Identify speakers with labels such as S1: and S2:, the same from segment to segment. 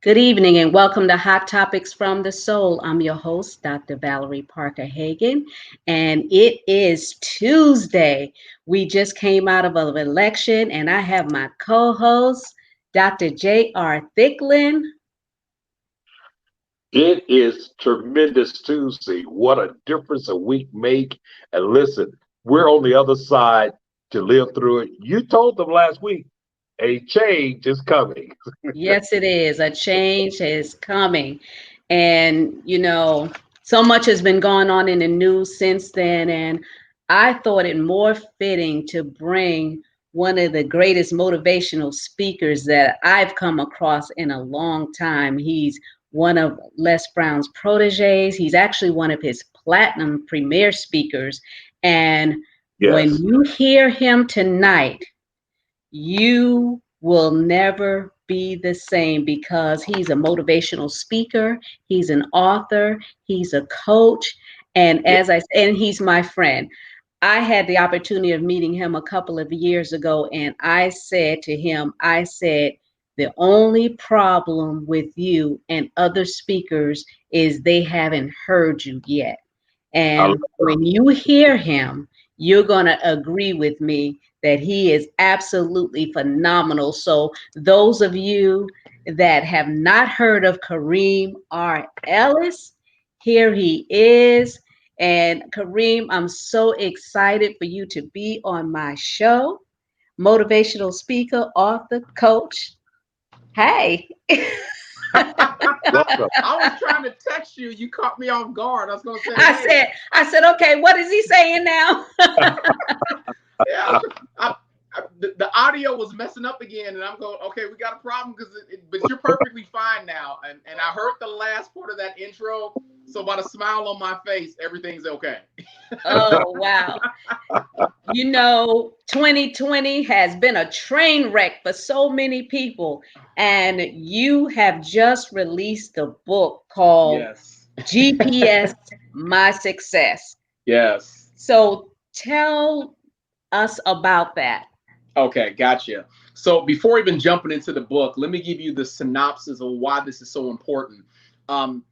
S1: Good evening and welcome to Hot Topics from the Soul. I'm your host, Dr. Valerie Parker Hagan, and it is Tuesday. We just came out of an election, and I have my co host, Dr. J.R. Thicklin.
S2: It is tremendous Tuesday. What a difference a week make. And listen, we're on the other side to live through it. You told them last week a change is coming.
S1: Yes, it is. A change is coming. And, so much has been going on in the news since then. And I thought it more fitting to bring one of the greatest motivational speakers that I've come across in a long time. He's one of Les Brown's proteges. He's actually one of his platinum premier speakers. And when
S2: Yes.
S1: you hear him tonight, you will never be the same because he's a motivational speaker, he's an author, he's a coach, and
S2: Yeah.
S1: and he's my friend. I had the opportunity of meeting him a couple of years ago, and I said to him, the only problem with you and other speakers is they haven't heard you yet.
S2: I
S1: And when you hear him, you're going to agree with me that he is absolutely phenomenal. So, those of you that have not heard of Karim R. Ellis, here he is. And Kareem, I'm so excited for you to be on my show. Motivational speaker, author, coach. Hey.
S2: welcome.
S3: I was trying to text you. You caught me off guard. I was going to say,
S1: I
S3: hey,
S1: said, I said, okay, what is he saying now?
S3: yeah. The audio was messing up again, and I'm going, okay, we got a problem but you're perfectly fine now. And I heard the last part of that intro, so by the smile on my face, everything's okay.
S1: Oh, wow. 2020 has been a train wreck for so many people, and you have just released a book called
S3: Yes.
S1: GPS My Success.
S3: Yes.
S1: So tell us about that.
S3: Okay, gotcha. So before even jumping into the book, let me give you the synopsis of why this is so important. Um,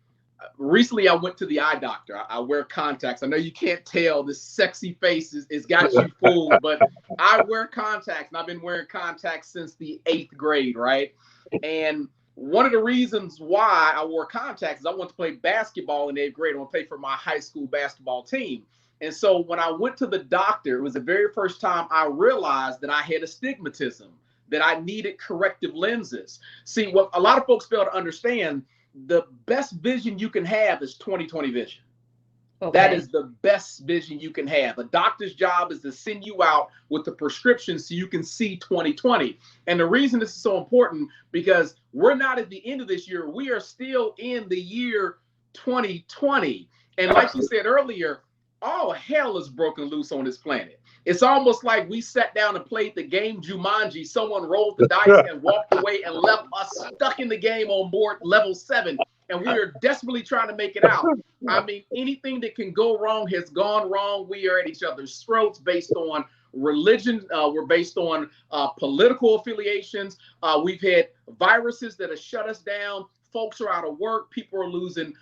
S3: Recently, I went to the eye doctor. I wear contacts. I know you can't tell this sexy face is got you fooled, but I wear contacts, and I've been wearing contacts since the 8th grade, right? And one of the reasons why I wore contacts is I wanted to play basketball in 8th grade. I want to play for my high school basketball team. And so when I went to the doctor, it was the very first time I realized that I had astigmatism, that I needed corrective lenses. See, what a lot of folks fail to understand, the best vision you can have is 20/20 vision.
S1: Okay.
S3: That is the best vision you can have. A doctor's job is to send you out with the prescription so you can see 20/20. And the reason this is so important, because we're not at the end of this year. We are still in the year 2020. And like you said earlier, all hell is broken loose on this planet. It's almost like we sat down and played the game Jumanji. Someone rolled the dice and walked away and left us stuck in the game on board level 7. And we are desperately trying to make it out. I mean, anything that can go wrong has gone wrong. We are at each other's throats based on religion. We're based on political affiliations. We've had viruses that have shut us down. Folks are out of work. People are losing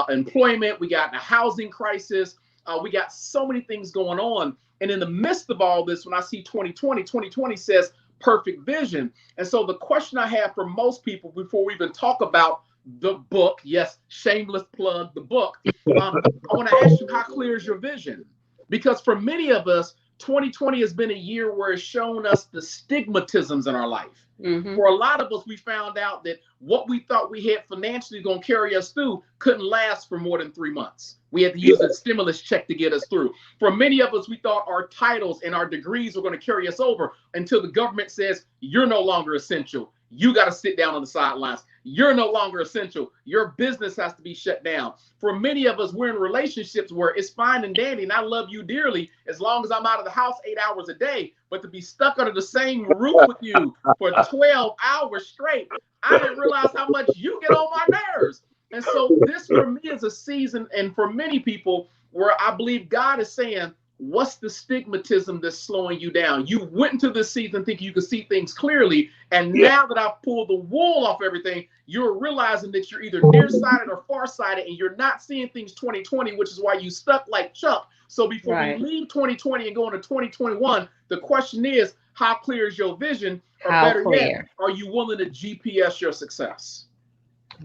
S3: employment. We got a housing crisis. We got so many things going on. And in the midst of all this, when I see 2020 says perfect vision. And so the question I have for most people before we even talk about the book, yes, shameless plug, the book, I want to ask you, how clear is your vision? Because for many of us, 2020 has been a year where it's shown us the stigmatisms in our life.
S1: Mm-hmm.
S3: For a lot of us, we found out that what we thought we had financially going to carry us through couldn't last for more than 3 months. We had to use a stimulus check to get us through. For many of us, we thought our titles and our degrees were going to carry us over until the government says, you're no longer essential. You got to sit down on the sidelines. You're no longer essential. Your business has to be shut down. For many of us, we're in relationships where it's fine and dandy, and I love you dearly as long as I'm out of the house 8 hours a day. But to be stuck under the same roof with you for 12 hours straight, I didn't realize how much you get on my nerves. And so this for me is a season, and for many people, where I believe God is saying, what's the stigmatism that's slowing you down? You went into this season thinking you could see things clearly, and
S2: Yeah.
S3: now that I've pulled the wool off everything, you're realizing that you're either nearsighted or farsighted, and you're not seeing things 2020, which is why you stuck like Chuck. So before we
S1: Right.
S3: leave 2020 and go into 2021, the question is, how clear is your vision? Or
S1: How
S3: better yet,
S1: clear.
S3: are you willing to GPS your success?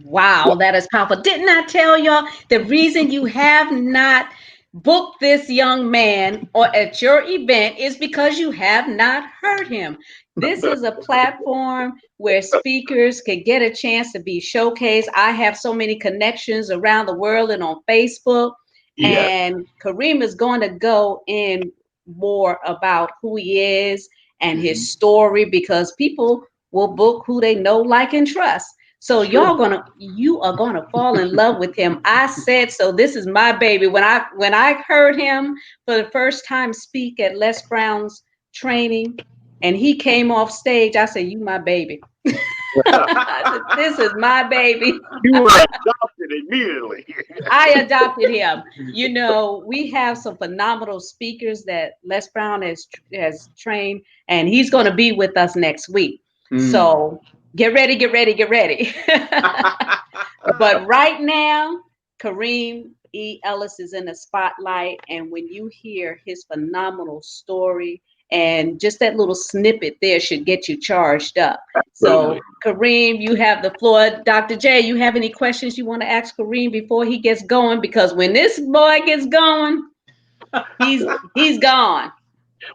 S1: Wow, that is powerful. Didn't I tell y'all the reason you have not booked this young man or at your event is because you have not heard him? This is a platform where speakers can get a chance to be showcased. I have so many connections around the world and on Facebook,
S2: Yes.
S1: and Kareem is going to go in more about who he is and
S3: Mhm.
S1: his story because people will book who they know, like, and trust. So
S2: Sure.
S1: you are gonna fall in love with him. I said so. This is my baby. When I heard him for the first time speak at Les Brown's training, and he came off stage, I said, "You my baby." I said, "This is my baby."
S2: You were adopted immediately.
S1: I adopted him. You know, we have some phenomenal speakers that Les Brown has trained, and he's going to be with us next week.
S3: Mm.
S1: So get ready, get ready, get ready. But right now, Kareem Ellis is in the spotlight, and when you hear his phenomenal story, and just that little snippet there should get you charged up. So,
S2: Absolutely.
S1: Kareem, you have the floor. Dr. J, you have any questions you want to ask Kareem before he gets going? Because when this boy gets going, he's gone.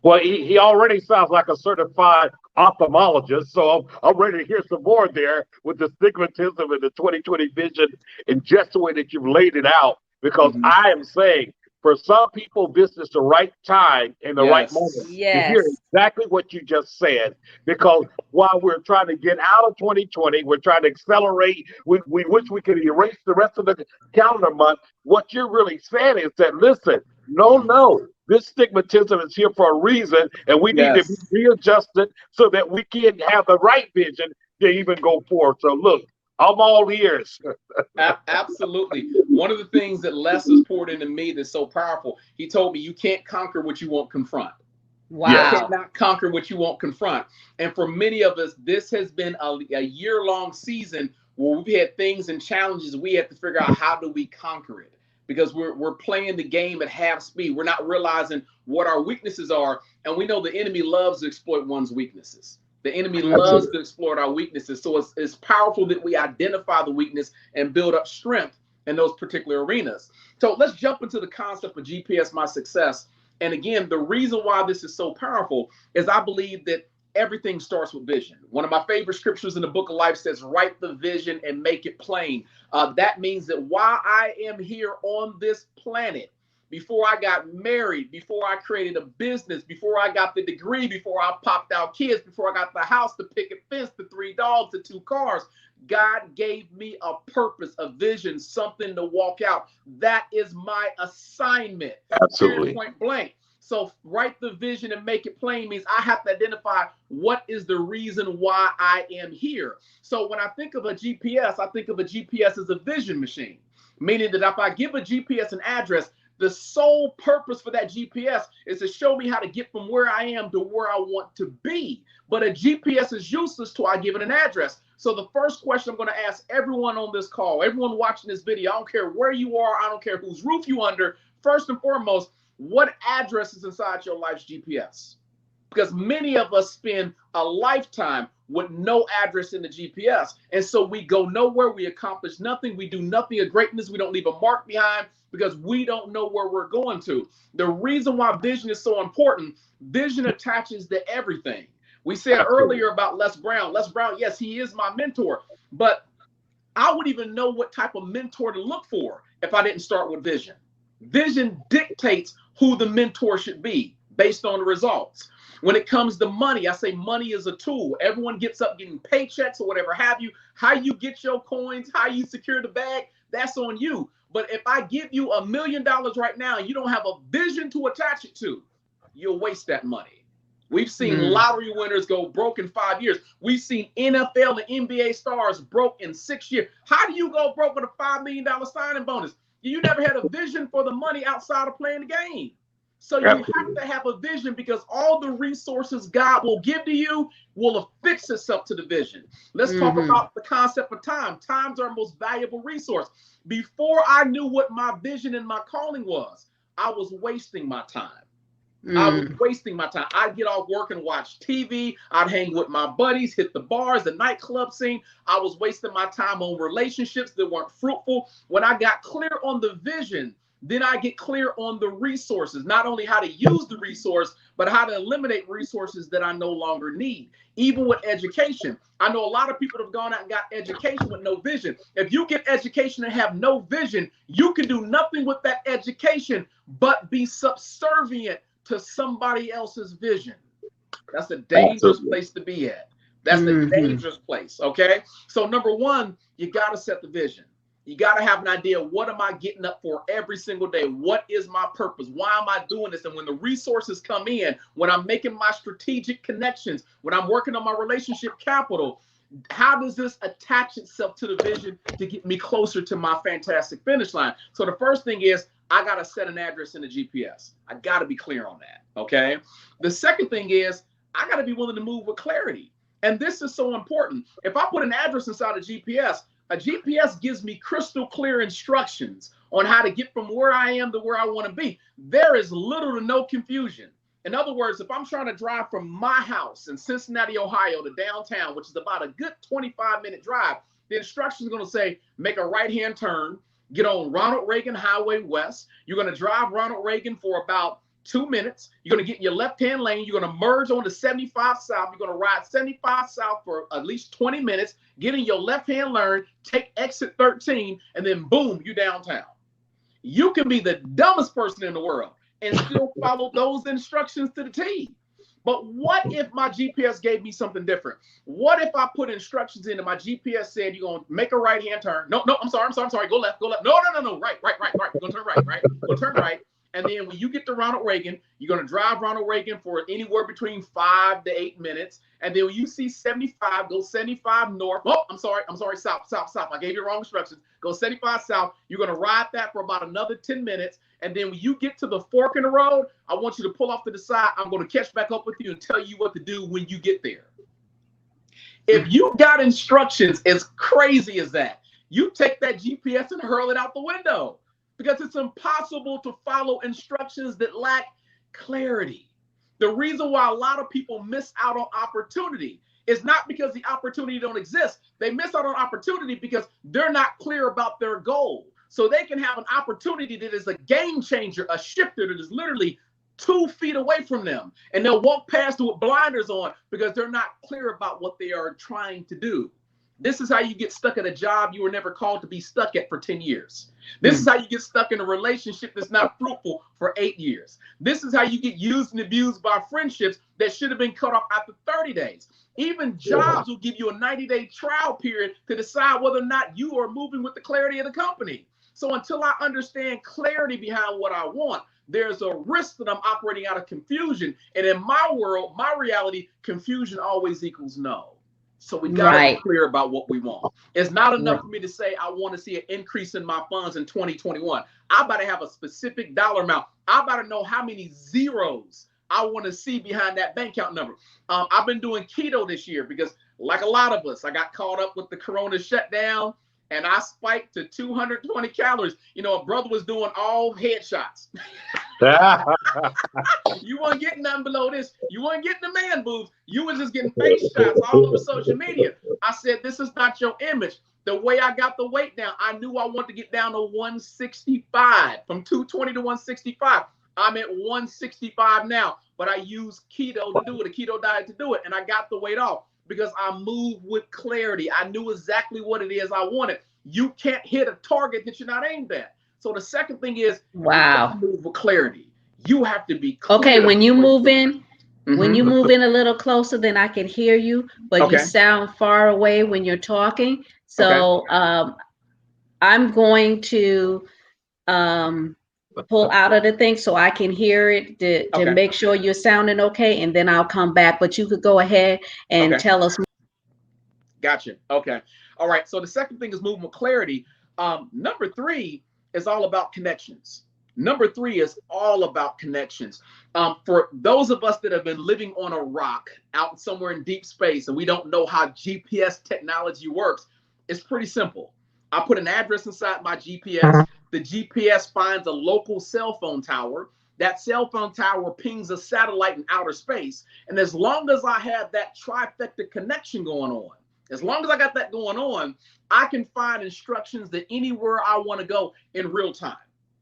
S2: Well, he already sounds like a certified ophthalmologist, so I'm ready to hear some more there with the stigmatism and the 2020 vision and just the way that you've laid it out. Because
S3: Mhm.
S2: I am saying, for some people, this is the right time and the right moment
S3: Yes.
S2: to hear
S1: Yes.
S2: exactly what you just said. Because while we're trying to get out of 2020, we're trying to accelerate. We wish we could erase the rest of the calendar month. What you're really saying is that, listen, no. This stigmatism is here for a reason, and we need to be
S3: Yes.
S2: readjusted so that we can have the right vision to even go forward. So, look, I'm all ears.
S3: Absolutely. One of the things that Les has poured into me that's so powerful, he told me you can't conquer what you won't confront. You
S2: Yes,
S1: Wow.
S3: cannot conquer what you won't confront. And for many of us, this has been a year-long season where we've had things and challenges we have to figure out how do we conquer it. Because we're playing the game at half speed. We're not realizing what our weaknesses are. And we know the enemy loves to exploit one's weaknesses. The enemy loves
S2: absolutely.
S3: to exploit our weaknesses. So it's powerful that we identify the weakness and build up strength in those particular arenas. So let's jump into the concept of GPS My Success. And again, the reason why this is so powerful is I believe that everything starts with vision. One of my favorite scriptures in the book of life says, write the vision and make it plain. That means that while I am here on this planet, before I got married, before I created a business, before I got the degree, before I popped out kids, before I got the house, the picket fence, the 3 dogs, the 2 cars, God gave me a purpose, a vision, something to walk out. That is my assignment, period,
S2: Absolutely.
S3: point blank. So write the vision and make it plain means I have to identify what is the reason why I am here. So when I think of a GPS, I think of a GPS as a vision machine, meaning that if I give a GPS an address, the sole purpose for that GPS is to show me how to get from where I am to where I want to be. But a GPS is useless till I give it an address. So the first question I'm going to ask everyone on this call, everyone watching this video, I don't care where you are, I don't care whose roof you under, first and foremost, what address is inside your life's GPS? Because many of us spend a lifetime with no address in the GPS. And so we go nowhere, we accomplish nothing, we do nothing of greatness, we don't leave a mark behind because we don't know where we're going to. The reason why vision is so important, vision attaches to everything. We said
S2: Absolutely.
S3: earlier about Les Brown. Les Brown, yes, he is my mentor, but I wouldn't even know what type of mentor to look for if I didn't start with vision. Vision dictates who the mentor should be based on the results. When it comes to money, I say money is a tool. Everyone gets up getting paychecks or whatever have you. How you get your coins, how you secure the bag, that's on you. But if I give you $1,000,000 right now and you don't have a vision to attach it to, you'll waste that money. We've seen
S1: Mm.
S3: lottery winners go broke in 5 years. We've seen NFL and NBA stars broke in 6 years. How do you go broke with a $5 million signing bonus? You never had a vision for the money outside of playing the game. So you
S2: Absolutely.
S3: have to have a vision, because all the resources God will give to you will affix itself to the vision. Let's talk
S1: Mm-hmm.
S3: about the concept of time. Time's our most valuable resource. Before I knew what my vision and my calling was, I was wasting my time. I was
S1: Mm.
S3: wasting my time. I'd get off work and watch TV. I'd hang with my buddies, hit the bars, the nightclub scene. I was wasting my time on relationships that weren't fruitful. When I got clear on the vision, then I get clear on the resources, not only how to use the resource, but how to eliminate resources that I no longer need. Even with education, I know a lot of people have gone out and got education with no vision. If you get education and have no vision, you can do nothing with that education but be subservient to somebody else's vision. That's a dangerous
S2: Absolutely.
S3: place to be at. That's the
S1: Mm-hmm.
S3: dangerous place. Okay. So, number one, you got to set the vision. You got to have an idea. What am I getting up for every single day? What is my purpose? Why am I doing this? And when the resources come in, when I'm making my strategic connections, when I'm working on my relationship capital, how does this attach itself to the vision to get me closer to my fantastic finish line? So the first thing is, I got to set an address in the GPS. I got to be clear on that. Okay. The second thing is, I got to be willing to move with clarity. And this is so important. If I put an address inside a GPS gives me crystal clear instructions on how to get from where I am to where I want to be. There is little to no confusion. In other words, if I'm trying to drive from my house in Cincinnati, Ohio to downtown, which is about a good 25-minute drive, the instructions are going to say, make a right-hand turn, get on Ronald Reagan Highway West. You're going to drive Ronald Reagan for about 2 minutes. You're going to get in your left-hand lane. You're going to merge onto 75 South. You're going to ride 75 South for at least 20 minutes, get in your left-hand lane, take exit 13, and then boom, you downtown. You can be the dumbest person in the world and still follow those instructions to the T. But what if my GPS gave me something different? What if I put instructions in and my GPS said you're going to make a right-hand turn? No, I'm sorry. Go left. No. Right. You're going to turn right. Go turn right. And then when you get to Ronald Reagan, you're going to drive Ronald Reagan for anywhere between 5 to 8 minutes. And then when you see 75, go 75 north. Oh, I'm sorry, south. I gave you wrong instructions. Go 75 south. You're going to ride that for about another 10 minutes. And then when you get to the fork in the road, I want you to pull off to the side. I'm going to catch back up with you and tell you what to do when you get there. If you got instructions as crazy as that, you take that GPS and hurl it out the window, because it's impossible to follow instructions that lack clarity. The reason why a lot of people miss out on opportunity is not because the opportunity don't exist. They miss out on opportunity because they're not clear about their goal. So they can have an opportunity that is a game changer, a shifter that is literally 2 feet away from them, and they'll walk past it with blinders on because they're not clear about what they are trying to do. This is how you get stuck at a job you were never called to be stuck at for 10 years. This is how you get stuck in a relationship that's not fruitful for 8 years. This is how you get used and abused by friendships that should have been cut off after 30 days. Even jobs will give you a 90-day trial period to decide whether or not you are moving with the clarity of the company. So until I understand clarity behind what I want, there's a risk that I'm operating out of confusion. And in my world, my reality, confusion always equals no. So we got to be clear about what we want. It's not enough for me to say I want to see an increase in my funds in 2021. I better have a specific dollar amount. I better know how many zeros I want to see behind that bank account number. I've been doing keto this year because, like a lot of us, I got caught up with the Corona shutdown and I spiked to 220 calories. You know, a brother was doing all headshots. You weren't getting nothing below this. You weren't getting the man boobs. You were just getting face shots all over social media. I said, this is not your image. The way I got the weight down, I knew I wanted to get down to 165, from 220 to 165. I'm at 165 now, but I use keto to do it, a keto diet to do it. And I got the weight off because I moved with clarity. I knew exactly what it is I wanted. You can't hit a target that you're not aimed at. So the second thing is, you have to move with clarity. You have to be clear.
S1: Okay, when you move in, when you move in a little closer, then I can hear you, but you sound far away when you're talking. So I'm going to pull out of the thing so I can hear it to make sure you're sounding okay, and then I'll come back. But you could go ahead and tell us.
S3: Gotcha. Okay. All right. So the second thing is moving with clarity. Number 3 is all about connections. Number three is all about connections. For those of us that have been living on a rock out somewhere in deep space and we don't know how GPS technology works, it's pretty simple. I put an address inside my GPS. The GPS finds a local cell phone tower. That cell phone tower pings a satellite in outer space. And as long as I have that trifecta connection going on, as long as I got that going on, I can find instructions that anywhere I want to go in real time,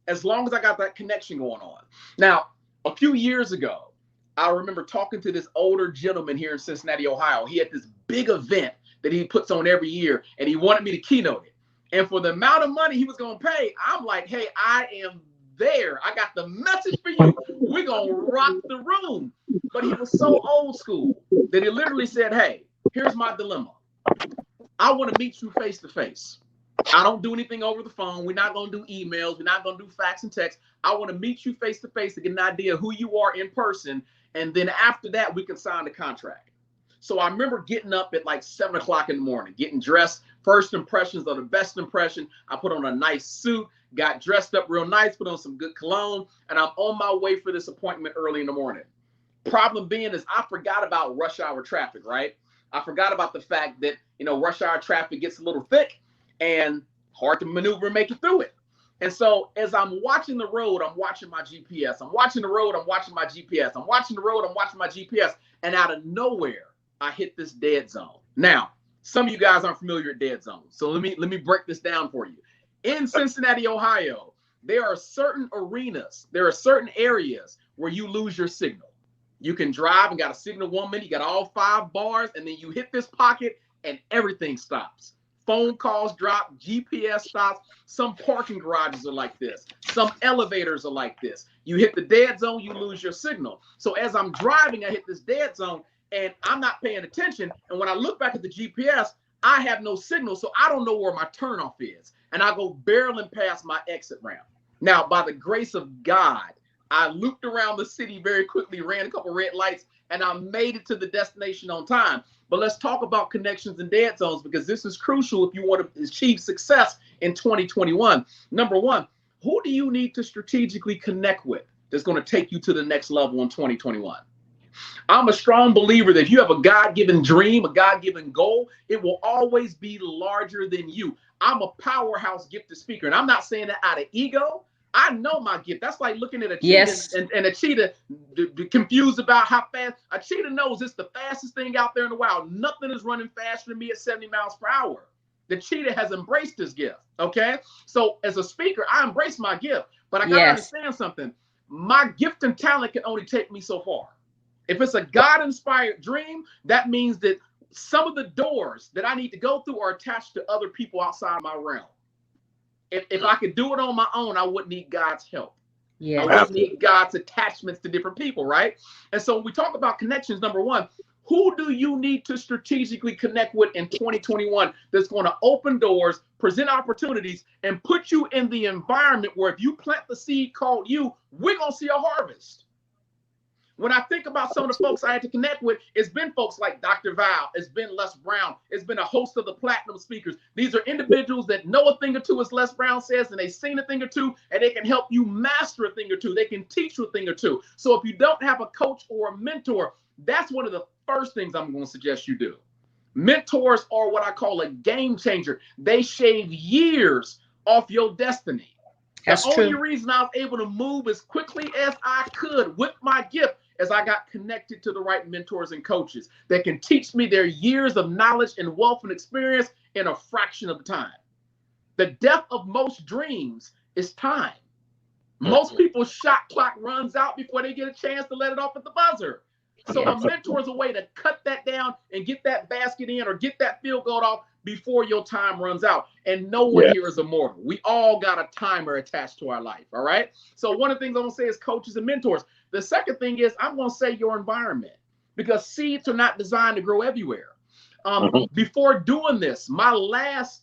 S3: as long as I got that connection going on. Now, a few years ago, I remember talking to this older gentleman here in Cincinnati, Ohio. He had this big event that he puts on every year, and he wanted me to keynote it. And for the amount of money he was going to pay, I'm like, hey, I am there. I got the message for you. We're going to rock the room. But he was so old school that he literally said, hey, here's my dilemma. I want to meet you face to face. I don't do anything over the phone. We're not going to do emails. We're not going to do fax and text. I want to meet you face to face to get an idea of who you are in person. And then after that, we can sign the contract. So I remember getting up at like 7 o'clock in the morning, getting dressed. First impressions are the best impression. I put on a nice suit, got dressed up real nice, put on some good cologne, and I'm on my way for this appointment early in the morning. Problem being is I forgot about rush hour traffic, right? I forgot about the fact that, rush hour traffic gets a little thick and hard to maneuver and make it through it. And so as I'm watching the road, I'm watching my GPS. I'm watching the road, I'm watching my GPS. I'm watching the road, I'm watching my GPS. And out of nowhere, I hit this dead zone. Now, some of you guys aren't familiar with dead zones. So let me break this down for you. In Cincinnati, Ohio, there are certain arenas, there are certain areas where you lose your signal. You can drive and got a signal 1 minute, you got all 5 bars, and then you hit this pocket and everything stops. Phone calls drop, GPS stops. Some parking garages are like this. Some elevators are like this. You hit the dead zone, you lose your signal. So as I'm driving, I hit this dead zone and I'm not paying attention. And when I look back at the GPS, I have no signal, so I don't know where my turnoff is. And I go barreling past my exit ramp. Now, by the grace of God, I looped around the city very quickly, ran a couple red lights, and I made it to the destination on time. But let's talk about connections and dead zones, because this is crucial if you want to achieve success in 2021. Number one, who do you need to strategically connect with that's going to take you to the next level in 2021? I'm a strong believer that if you have a God-given dream, a God-given goal, it will always be larger than you. I'm a powerhouse gifted speaker, and I'm not saying that out of ego. I know my gift. That's like looking at a cheetah,
S1: Yes.
S3: and a cheetah confused about how fast. A cheetah knows it's the fastest thing out there in the wild. Nothing is running faster than me at 70 miles per hour. The cheetah has embraced his gift. Okay. So as a speaker, I embrace my gift, but I got to understand something. My gift and talent can only take me so far. If it's a God-inspired dream, that means that some of the doors that I need to go through are attached to other people outside my realm. If I could do it on my own, I wouldn't need God's help.
S1: Yes.
S3: I wouldn't need God's attachments to different people, right? And so when we talk about connections, number one, who do you need to strategically connect with in 2021 that's going to open doors, present opportunities, and put you in the environment where if you plant the seed called you, we're going to see a harvest. When I think about some of the folks I had to connect with, it's been folks like Dr. Val, it's been Les Brown, it's been a host of the platinum speakers. These are individuals that know a thing or two, as Les Brown says, and they've seen a thing or two, and they can help you master a thing or two. They can teach you a thing or two. So if you don't have a coach or a mentor, that's one of the first things I'm going to suggest you do. Mentors are what I call a game changer. They shave years off your destiny.
S1: That's
S3: the only
S1: true.
S3: reason I was able to move as quickly as I could with my gift as I got connected to the right mentors and coaches that can teach me their years of knowledge and wealth and experience in a fraction of the time. The death of most dreams is time. Most people's shot clock runs out before they get a chance to let it off at the buzzer. So a mentor is a way to cut that down and get that basket in or get that field goal off before your time runs out. And no one here is immortal. We all got a timer attached to our life, all right? So one of the things I'm going to say is coaches and mentors. The second thing is I'm going to say your environment, because seeds are not designed to grow everywhere. Before doing this, my last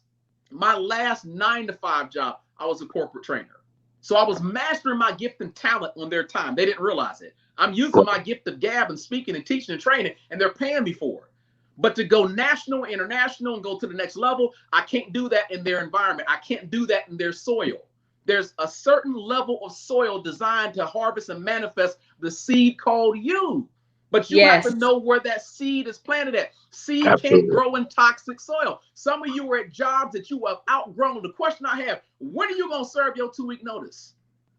S3: 9-to-5 job, I was a corporate trainer. So I was mastering my gift and talent on their time. They didn't realize it. I'm using my gift of gab and speaking and teaching and training, and they're paying me for it. But to go national, international, and go to the next level, I can't do that in their environment. I can't do that in their soil. there's a certain level of soil designed to harvest and manifest the seed called you. But you have to
S1: Yes.
S3: know where that seed is planted at. Seed
S2: Absolutely.
S3: can't grow in toxic soil. Some of you are at jobs that you have outgrown. The question I have, when are you going to serve your 2-week notice?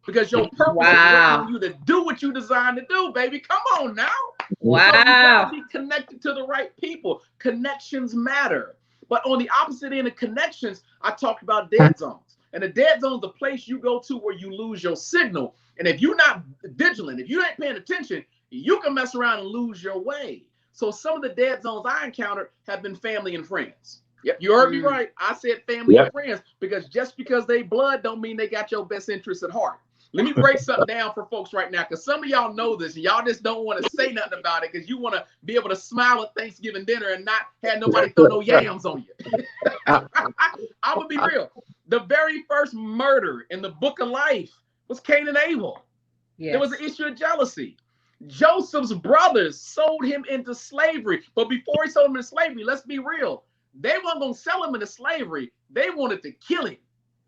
S3: Because your purpose is waiting
S1: Wow.
S3: on you to do what you designed to do, baby. Come on now. So you
S1: Wow.
S3: gotta be connected to the right people. Connections matter. But on the opposite end of connections, I talked about dead zones. And a dead zone is a place you go to where you lose your signal. And if you're not vigilant, if you ain't paying attention, you can mess around and lose your way. So some of the dead zones I encountered have been family and friends. Yep, you heard me right. I said family and friends, because just because they blood don't mean they got your best interest at heart. Let me break something down for folks right now, because some of y'all know this and y'all just don't want to say nothing about it because you want to be able to smile at Thanksgiving dinner and not have nobody throw no yams on you. I'm going to be real. The very first murder in the book of life was Cain and Abel.
S1: Yes.
S3: There was an issue of jealousy. Joseph's brothers sold him into slavery. But before he sold him into slavery, let's be real, they weren't going to sell him into slavery. They wanted to kill him.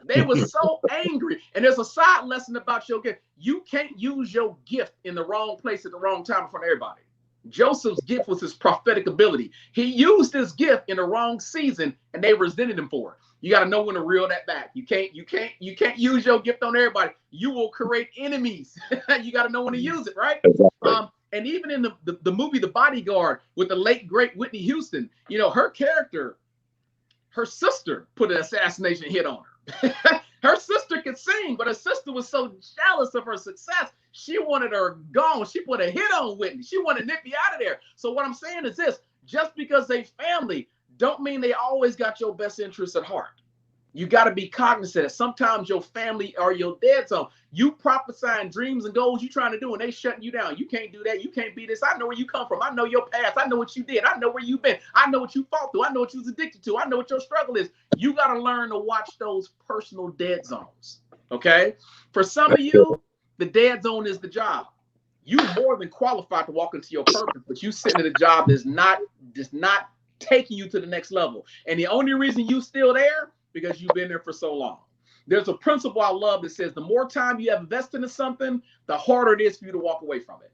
S3: They were so angry. And there's a side lesson about your gift. You can't use your gift in the wrong place at the wrong time in front of everybody. Joseph's gift was his prophetic ability. He used his gift in the wrong season and they resented him for it. You got to know when to reel that back. You can't use your gift on everybody. You will create enemies. You got to know when to use it, right?
S2: Exactly.
S3: And even in the movie The Bodyguard with the late great Whitney Houston, you know, her character, her sister put an assassination hit on her. Her sister could sing, but her sister was so jealous of her success, she wanted her gone. She put a hit on Whitney. She wanted Nippy out of there. So what I'm saying is this: just because they family don't mean they always got your best interests at heart. You got to be cognizant that sometimes your family are your dead zone. You prophesying dreams and goals you trying to do, and they shutting you down. You can't do that. You can't be this. I know where you come from. I know your past. I know what you did. I know where you've been. I know what you fought through. I know what you was addicted to. I know what your struggle is. You got to learn to watch those personal dead zones. Okay? For some of you, the dead zone is the job. You more than qualified to walk into your purpose, but you sitting in a job that's not taking you to the next level. And the only reason you still there, because you've been there for so long. There's a principle I love that says the more time you have invested in something, the harder it is for you to walk away from it.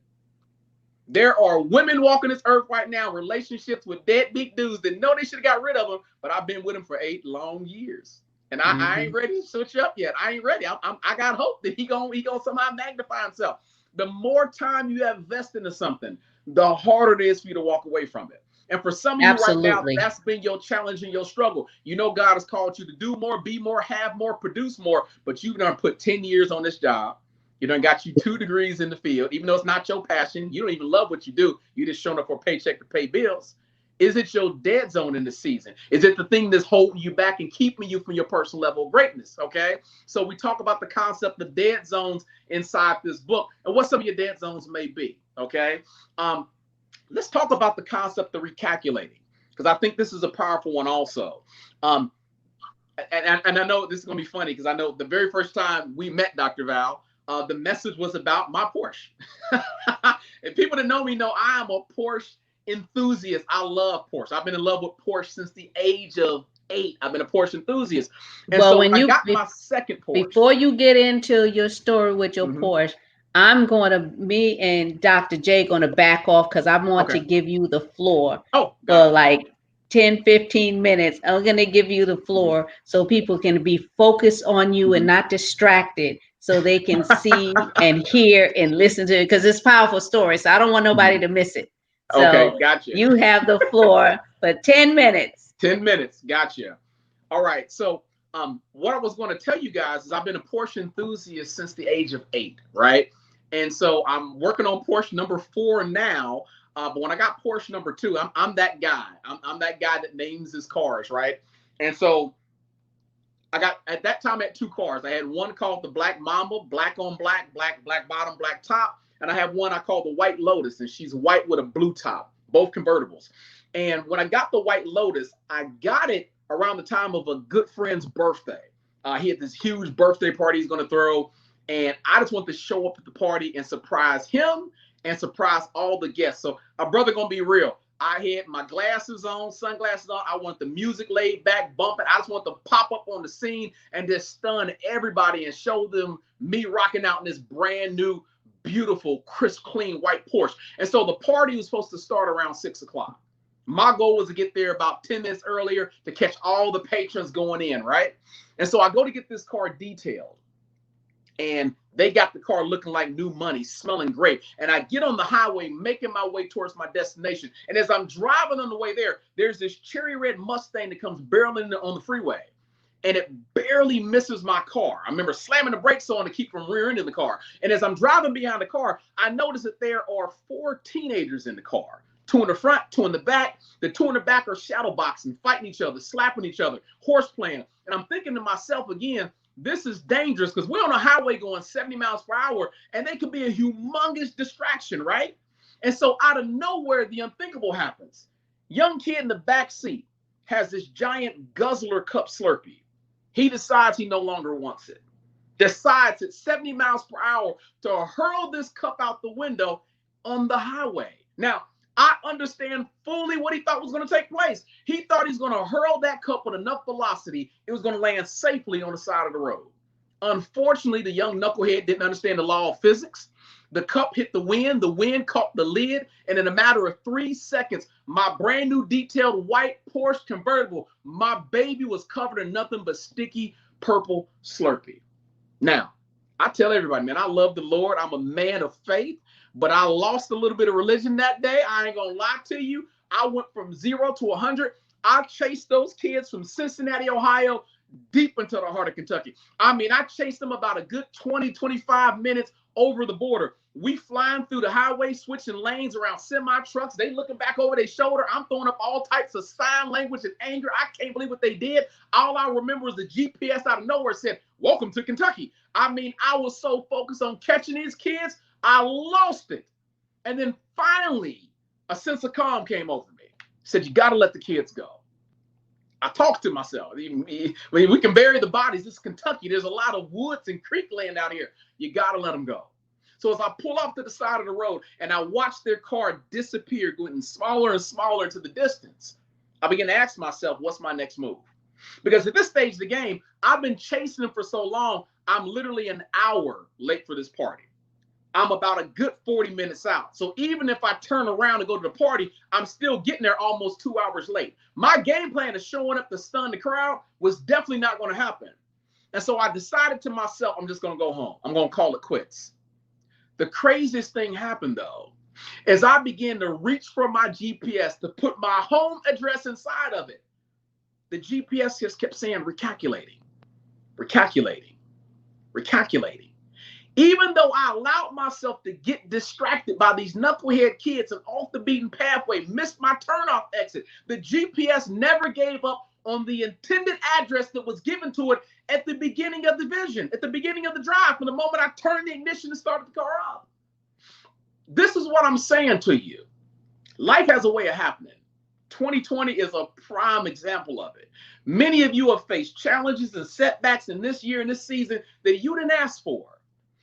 S3: There are women walking this earth right now, relationships with deadbeat dudes that know they should have got rid of them, but I've been with them for 8 long years. And I ain't ready to switch up yet. I ain't ready. I got hope that he gonna somehow magnify himself. The more time you have invested into something, the harder it is for you to walk away from it. And for some of you right now, that's been your challenge and your struggle. You know, God has called you to do more, be more, have more, produce more, but you've done put 10 years on this job. You done got you 2 degrees in the field, even though it's not your passion. You don't even love what you do. You just showing up for a paycheck to pay bills. Is it your dead zone in the season? Is it the thing that's holding you back and keeping you from your personal level of greatness? Okay. So we talk about the concept of dead zones inside this book and what some of your dead zones may be. Okay. Let's talk about the concept of recalculating, because I think this is a powerful one also. And I know this is going to be funny because I know the very first time we met, Dr. Val, the message was about my Porsche. And people that know me know I am a Porsche enthusiast. I love Porsche. I've been in love with Porsche since the age of 8. I've been a Porsche enthusiast. And well, so when I got my second Porsche.
S1: Before you get into your story with your Porsche, me and Dr. J going to back off because I want to give you the floor for like 10, 15 minutes. I'm going to give you the floor so people can be focused on you and not distracted, so they can see and hear and listen to it, because it's a powerful story. So I don't want nobody to miss it. So
S3: okay, gotcha.
S1: You have the floor for 10 minutes.
S3: 10 minutes. Gotcha. All right. So what I was going to tell you guys is I've been a Porsche enthusiast since the age of 8, right? And so I'm working on Porsche number 4 now. But when I got Porsche number 2, I'm that guy. I'm that guy that names his cars, right? And so I got, at that time, I had 2 cars. I had one called the Black Mamba, black on black, black bottom, black top. And I have one I call the White Lotus, and she's white with a blue top, both convertibles. And when I got the White Lotus, I got it around the time of a good friend's birthday. He had this huge birthday party he's going to throw. And I just want to show up at the party and surprise him and surprise all the guests. So, my brother, going to be real. I had my glasses on, sunglasses on. I want the music laid back, bumping. I just want to pop up on the scene and just stun everybody and show them me rocking out in this brand new, beautiful, crisp, clean white Porsche. And so the party was supposed to start around 6 o'clock. My goal was to get there about 10 minutes earlier to catch all the patrons going in, right? And so I go to get this car detailed. And they got the car looking like new money, smelling great. And I get on the highway, making my way towards my destination. And as I'm driving on the way there, there's this cherry red Mustang that comes barreling on the freeway. And it barely misses my car. I remember slamming the brakes on to keep from rear-ending the car. And as I'm driving behind the car, I notice that there are 4 teenagers in the car. 2 in the front, 2 in the back. The 2 in the back are shadow boxing, fighting each other, slapping each other, horse playing. And I'm thinking to myself again, this is dangerous because we're on a highway going 70 miles per hour and they could be a humongous distraction, right? And so out of nowhere, the unthinkable happens. Young kid in the back seat has this giant guzzler cup Slurpee. He decides he no longer wants it. Decides at 70 miles per hour to hurl this cup out the window on the highway. Now, I understand fully what he thought was going to take place. He thought he's going to hurl that cup with enough velocity, it was going to land safely on the side of the road. Unfortunately, the young knucklehead didn't understand the law of physics. The cup hit the wind caught the lid, and in a matter of 3 seconds, my brand new detailed white Porsche convertible, my baby was covered in nothing but sticky purple Slurpee. Now, I tell everybody, man, I love the Lord. I'm a man of faith. But I lost a little bit of religion that day. I ain't gonna lie to you. I went from 0 to 100. I chased those kids from Cincinnati, Ohio, deep into the heart of Kentucky. I mean, I chased them about a good 20, 25 minutes over the border. We flying through the highway, switching lanes around semi trucks. They looking back over their shoulder. I'm throwing up all types of sign language and anger. I can't believe what they did. All I remember is the GPS out of nowhere said, "Welcome to Kentucky." I mean, I was so focused on catching these kids, I lost it. And then finally, a sense of calm came over me. Said, you got to let the kids go. I talked to myself. I mean, we can bury the bodies. This is Kentucky. There's a lot of woods and creek land out here. You got to let them go. So as I pull off to the side of the road and I watch their car disappear, getting smaller and smaller into the distance, I begin to ask myself, what's my next move? Because at this stage of the game, I've been chasing them for so long, I'm literally an hour late for this party. I'm about a good 40 minutes out. So even if I turn around and go to the party, I'm still getting there almost 2 hours late. My game plan of showing up to stun the crowd was definitely not going to happen. And so I decided to myself, I'm just going to go home. I'm going to call it quits. The craziest thing happened, though, as I began to reach for my GPS to put my home address inside of it. The GPS just kept saying, recalculating, recalculating, recalculating. Even though I allowed myself to get distracted by these knucklehead kids and off the beaten pathway, missed my turnoff exit, the GPS never gave up on the intended address that was given to it at the beginning of the vision, at the beginning of the drive, from the moment I turned the ignition and started the car up. This is what I'm saying to you. Life has a way of happening. 2020 is a prime example of it. Many of you have faced challenges and setbacks in this year and this season that you didn't ask for.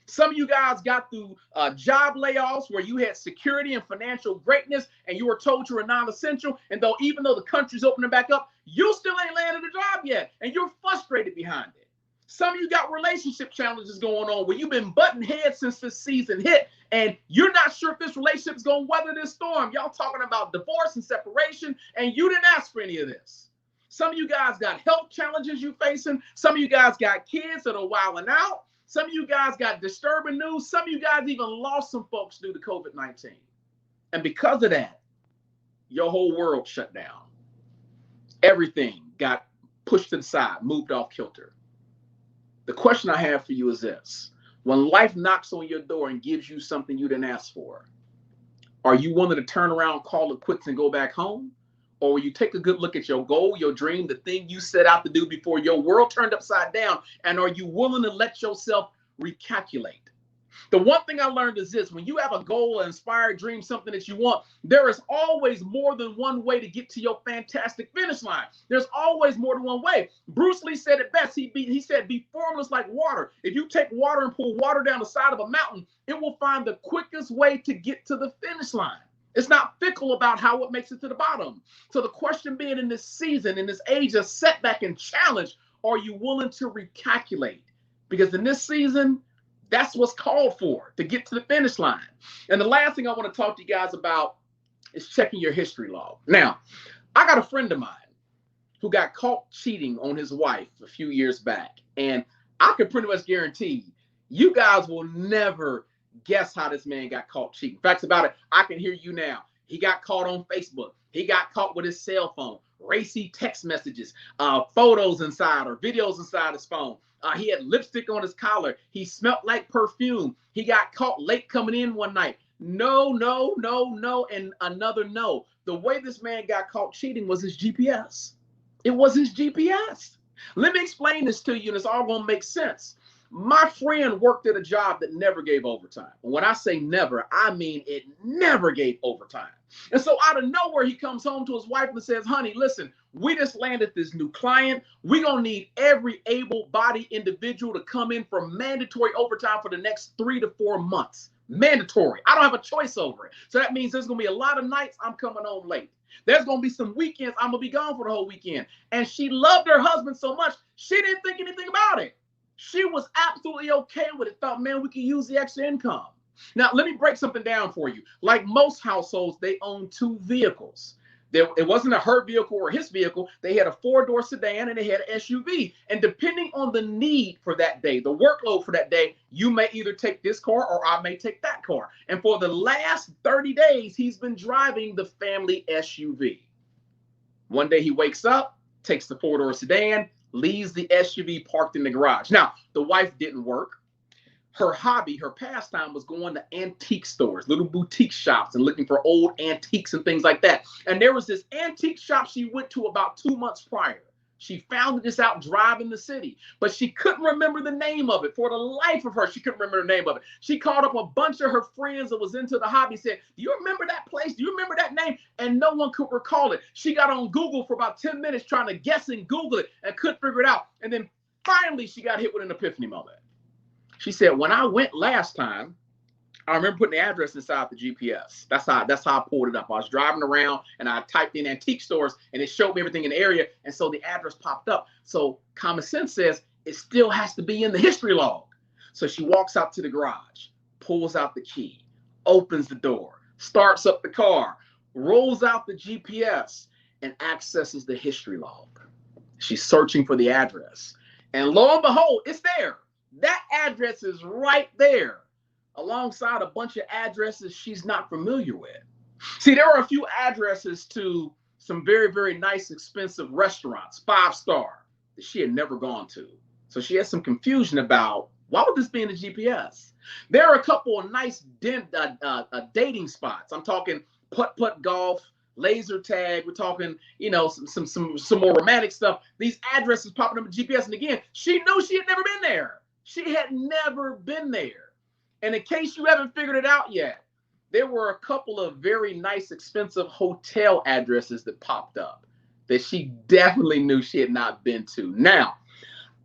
S3: Some of you guys got through job layoffs where you had security and financial greatness and you were told you were non-essential. And even though the country's opening back up, you still ain't landed a job yet. And you're frustrated behind it. Some of you got relationship challenges going on where you've been butting heads since this season hit. And you're not sure if this relationship is going to weather this storm. Y'all talking about divorce and separation, and you didn't ask for any of this. Some of you guys got health challenges you're facing. Some of you guys got kids that are wilding out. Some of you guys got disturbing news. Some of you guys even lost some folks due to COVID-19. And because of that, your whole world shut down. Everything got pushed to the side, moved off kilter. The question I have for you is this. When life knocks on your door and gives you something you didn't ask for, are you willing to turn around, call it quits, and go back home? Or will you take a good look at your goal, your dream, the thing you set out to do before your world turned upside down? And are you willing to let yourself recalculate? The one thing I learned is this: when you have a goal, an inspired dream, something that you want, there is always more than one way to get to your fantastic finish line. There's always more than one way. Bruce Lee said it best. He said, be formless like water. If you take water and pour water down the side of a mountain, it will find the quickest way to get to the finish line. It's not fickle about how it makes it to the bottom. So the question being in this season, in this age of setback and challenge, are you willing to recalculate? Because in this season, that's what's called for to get to the finish line. And the last thing I want to talk to you guys about is checking your history log. Now, I got a friend of mine who got caught cheating on his wife a few years back. And I can pretty much guarantee you guys will never guess how this man got caught cheating. Facts about it, I can hear you now. He got caught on Facebook. He got caught with his cell phone, racy text messages, photos inside or videos inside his phone. He had lipstick on his collar. He smelled like perfume. He got caught late coming in one night. No, no, no, no, and another no. The way this man got caught cheating was his GPS. It was his GPS. Let me explain this to you, and it's all going to make sense. My friend worked at a job that never gave overtime. And when I say never, I mean it never gave overtime. And so out of nowhere, he comes home to his wife and says, honey, listen, we just landed this new client. We're going to need every able-bodied individual to come in for mandatory overtime for the next 3 to 4 months. Mandatory. I don't have a choice over it. So that means there's going to be a lot of nights I'm coming home late. There's going to be some weekends I'm going to be gone for the whole weekend. And she loved her husband so much, she didn't think anything about it. She was absolutely okay with it. Thought, man, we could use the extra income. Now, let me break something down for you. Like most households, they own 2 vehicles. It wasn't a her vehicle or his vehicle. They had a 4-door sedan and they had an SUV. And depending on the need for that day, the workload for that day, you may either take this car or I may take that car. And for the last 30 days, he's been driving the family SUV. One day he wakes up, takes the 4-door sedan, leaves the SUV parked in the garage. Now, the wife didn't work. Her hobby, her pastime was going to antique stores, little boutique shops, and looking for old antiques and things like that. And there was this antique shop she went to about 2 months prior. She found this out driving the city, but she couldn't remember the name of it. For the life of her, she couldn't remember the name of it. She called up a bunch of her friends that was into the hobby, said, do you remember that place? Do you remember that name? And no one could recall it. She got on Google for about 10 minutes trying to guess and Google it and couldn't figure it out. And then finally, she got hit with an epiphany moment. She said, when I went last time, I remember putting the address inside the GPS. That's how I pulled it up. I was driving around and I typed in antique stores and it showed me everything in the area. And so the address popped up. So common sense says it still has to be in the history log. So she walks out to the garage, pulls out the key, opens the door, starts up the car, rolls out the GPS and accesses the history log. She's searching for the address. And lo and behold, it's there. That address is right there, alongside a bunch of addresses she's not familiar with. See, there are a few addresses to some very, very nice, expensive restaurants, 5-star, that she had never gone to. So she had some confusion about, why would this be in the GPS? There are a couple of nice dating spots. I'm talking putt-putt golf, laser tag. We're talking, some more romantic stuff. These addresses popping up in GPS. And again, she knew she had never been there. She had never been there. And in case you haven't figured it out yet, there were a couple of very nice, expensive hotel addresses that popped up that she definitely knew she had not been to. Now,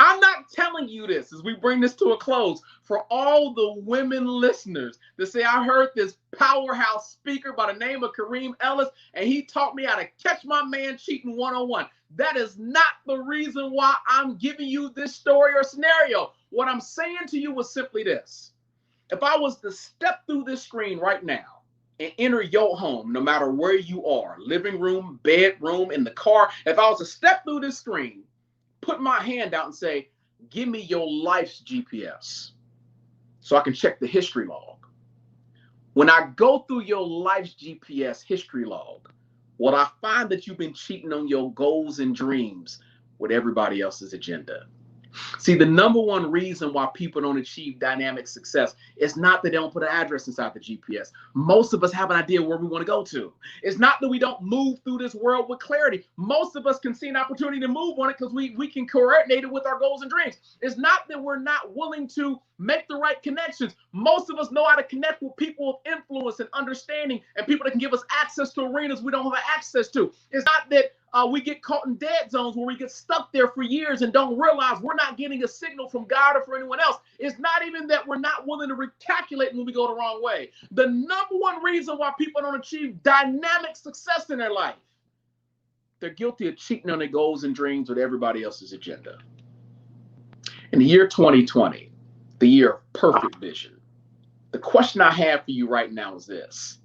S3: I'm not telling you this as we bring this to a close for all the women listeners that say, I heard this powerhouse speaker by the name of Karim Ellis, and he taught me how to catch my man cheating 101. That is not the reason why I'm giving you this story or scenario. What I'm saying to you was simply this. If I was to step through this screen right now and enter your home, no matter where you are, living room, bedroom, in the car, if I was to step through this screen, put my hand out and say, give me your life's GPS so I can check the history log. When I go through your life's GPS history log, what I find that you've been cheating on your goals and dreams with everybody else's agenda. See, the number one reason why people don't achieve dynamic success is not that they don't put an address inside the GPS. Most of us have an idea where we want to go to. It's not that we don't move through this world with clarity. Most of us can see an opportunity to move on it because we can coordinate it with our goals and dreams. It's not that we're not willing to make the right connections. Most of us know how to connect with people of influence and understanding and people that can give us access to arenas we don't have access to. It's not that we get caught in dead zones where we get stuck there for years and don't realize we're not getting a signal from God or for anyone else. It's not even that we're not willing to recalculate when we go the wrong way. The number one reason why people don't achieve dynamic success in their life, they're guilty of cheating on their goals and dreams with everybody else's agenda. In the year 2020, the year of perfect vision, the question I have for you right now is this.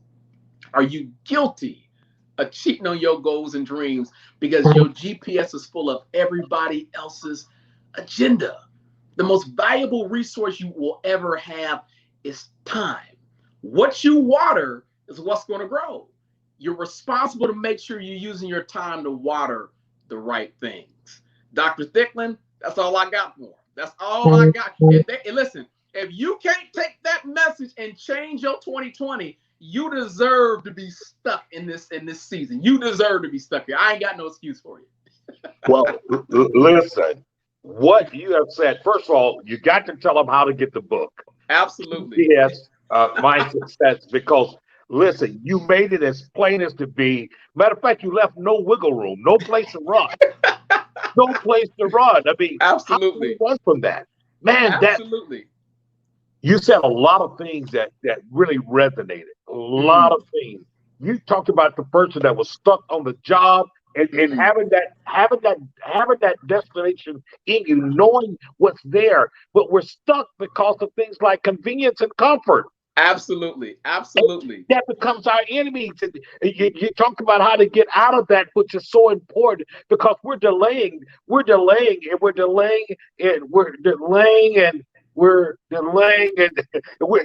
S3: Are you guilty of cheating on your goals and dreams because your GPS is full of everybody else's agenda? The most valuable resource you will ever have is time. What you water is what's going to grow. You're responsible to make sure you're using your time to water the right things. Dr. Thicklin, that's all I got for him. That's all I got. And listen, if you can't take that message and change your 2020, you deserve to be stuck in this season. You deserve to be stuck here. I ain't got no excuse for you.
S2: Well, listen, what you have said, first of all, you got to tell them how to get the book.
S3: Absolutely.
S2: Yes, My Success, because listen, you made it as plain as to be. Matter of fact, you left no wiggle room, no place to run. No place to run. I mean,
S3: absolutely.
S2: How do you run from that? Man,
S3: absolutely.
S2: You said a lot of things that really resonated. A lot of things. You talked about the person that was stuck on the job and having that destination in you, knowing what's there, but we're stuck because of things like convenience and comfort.
S3: Absolutely. Absolutely.
S2: That becomes our enemy. You talked about how to get out of that, which is so important because we're delaying, and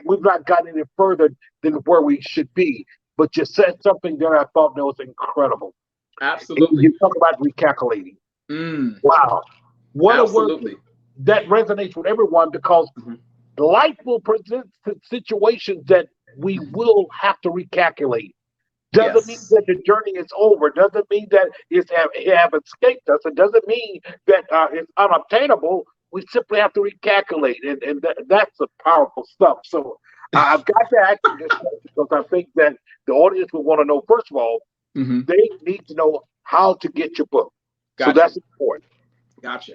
S2: we've not gotten any further than where we should be. But you said something there I thought that was incredible.
S3: Absolutely.
S2: You talk about recalculating. Wow. What
S3: absolutely.
S2: a word that resonates with everyone because life will present situations that we will have to recalculate. Doesn't mean that the journey is over. Doesn't mean that it have escaped us. It doesn't mean that it's unobtainable. We simply have to recalculate, and that's the powerful stuff. So I've got to ask you this question because I think that the audience will want to know, first of all, they need to know how to get your book.
S3: Gotcha.
S2: So that's important.
S3: Gotcha.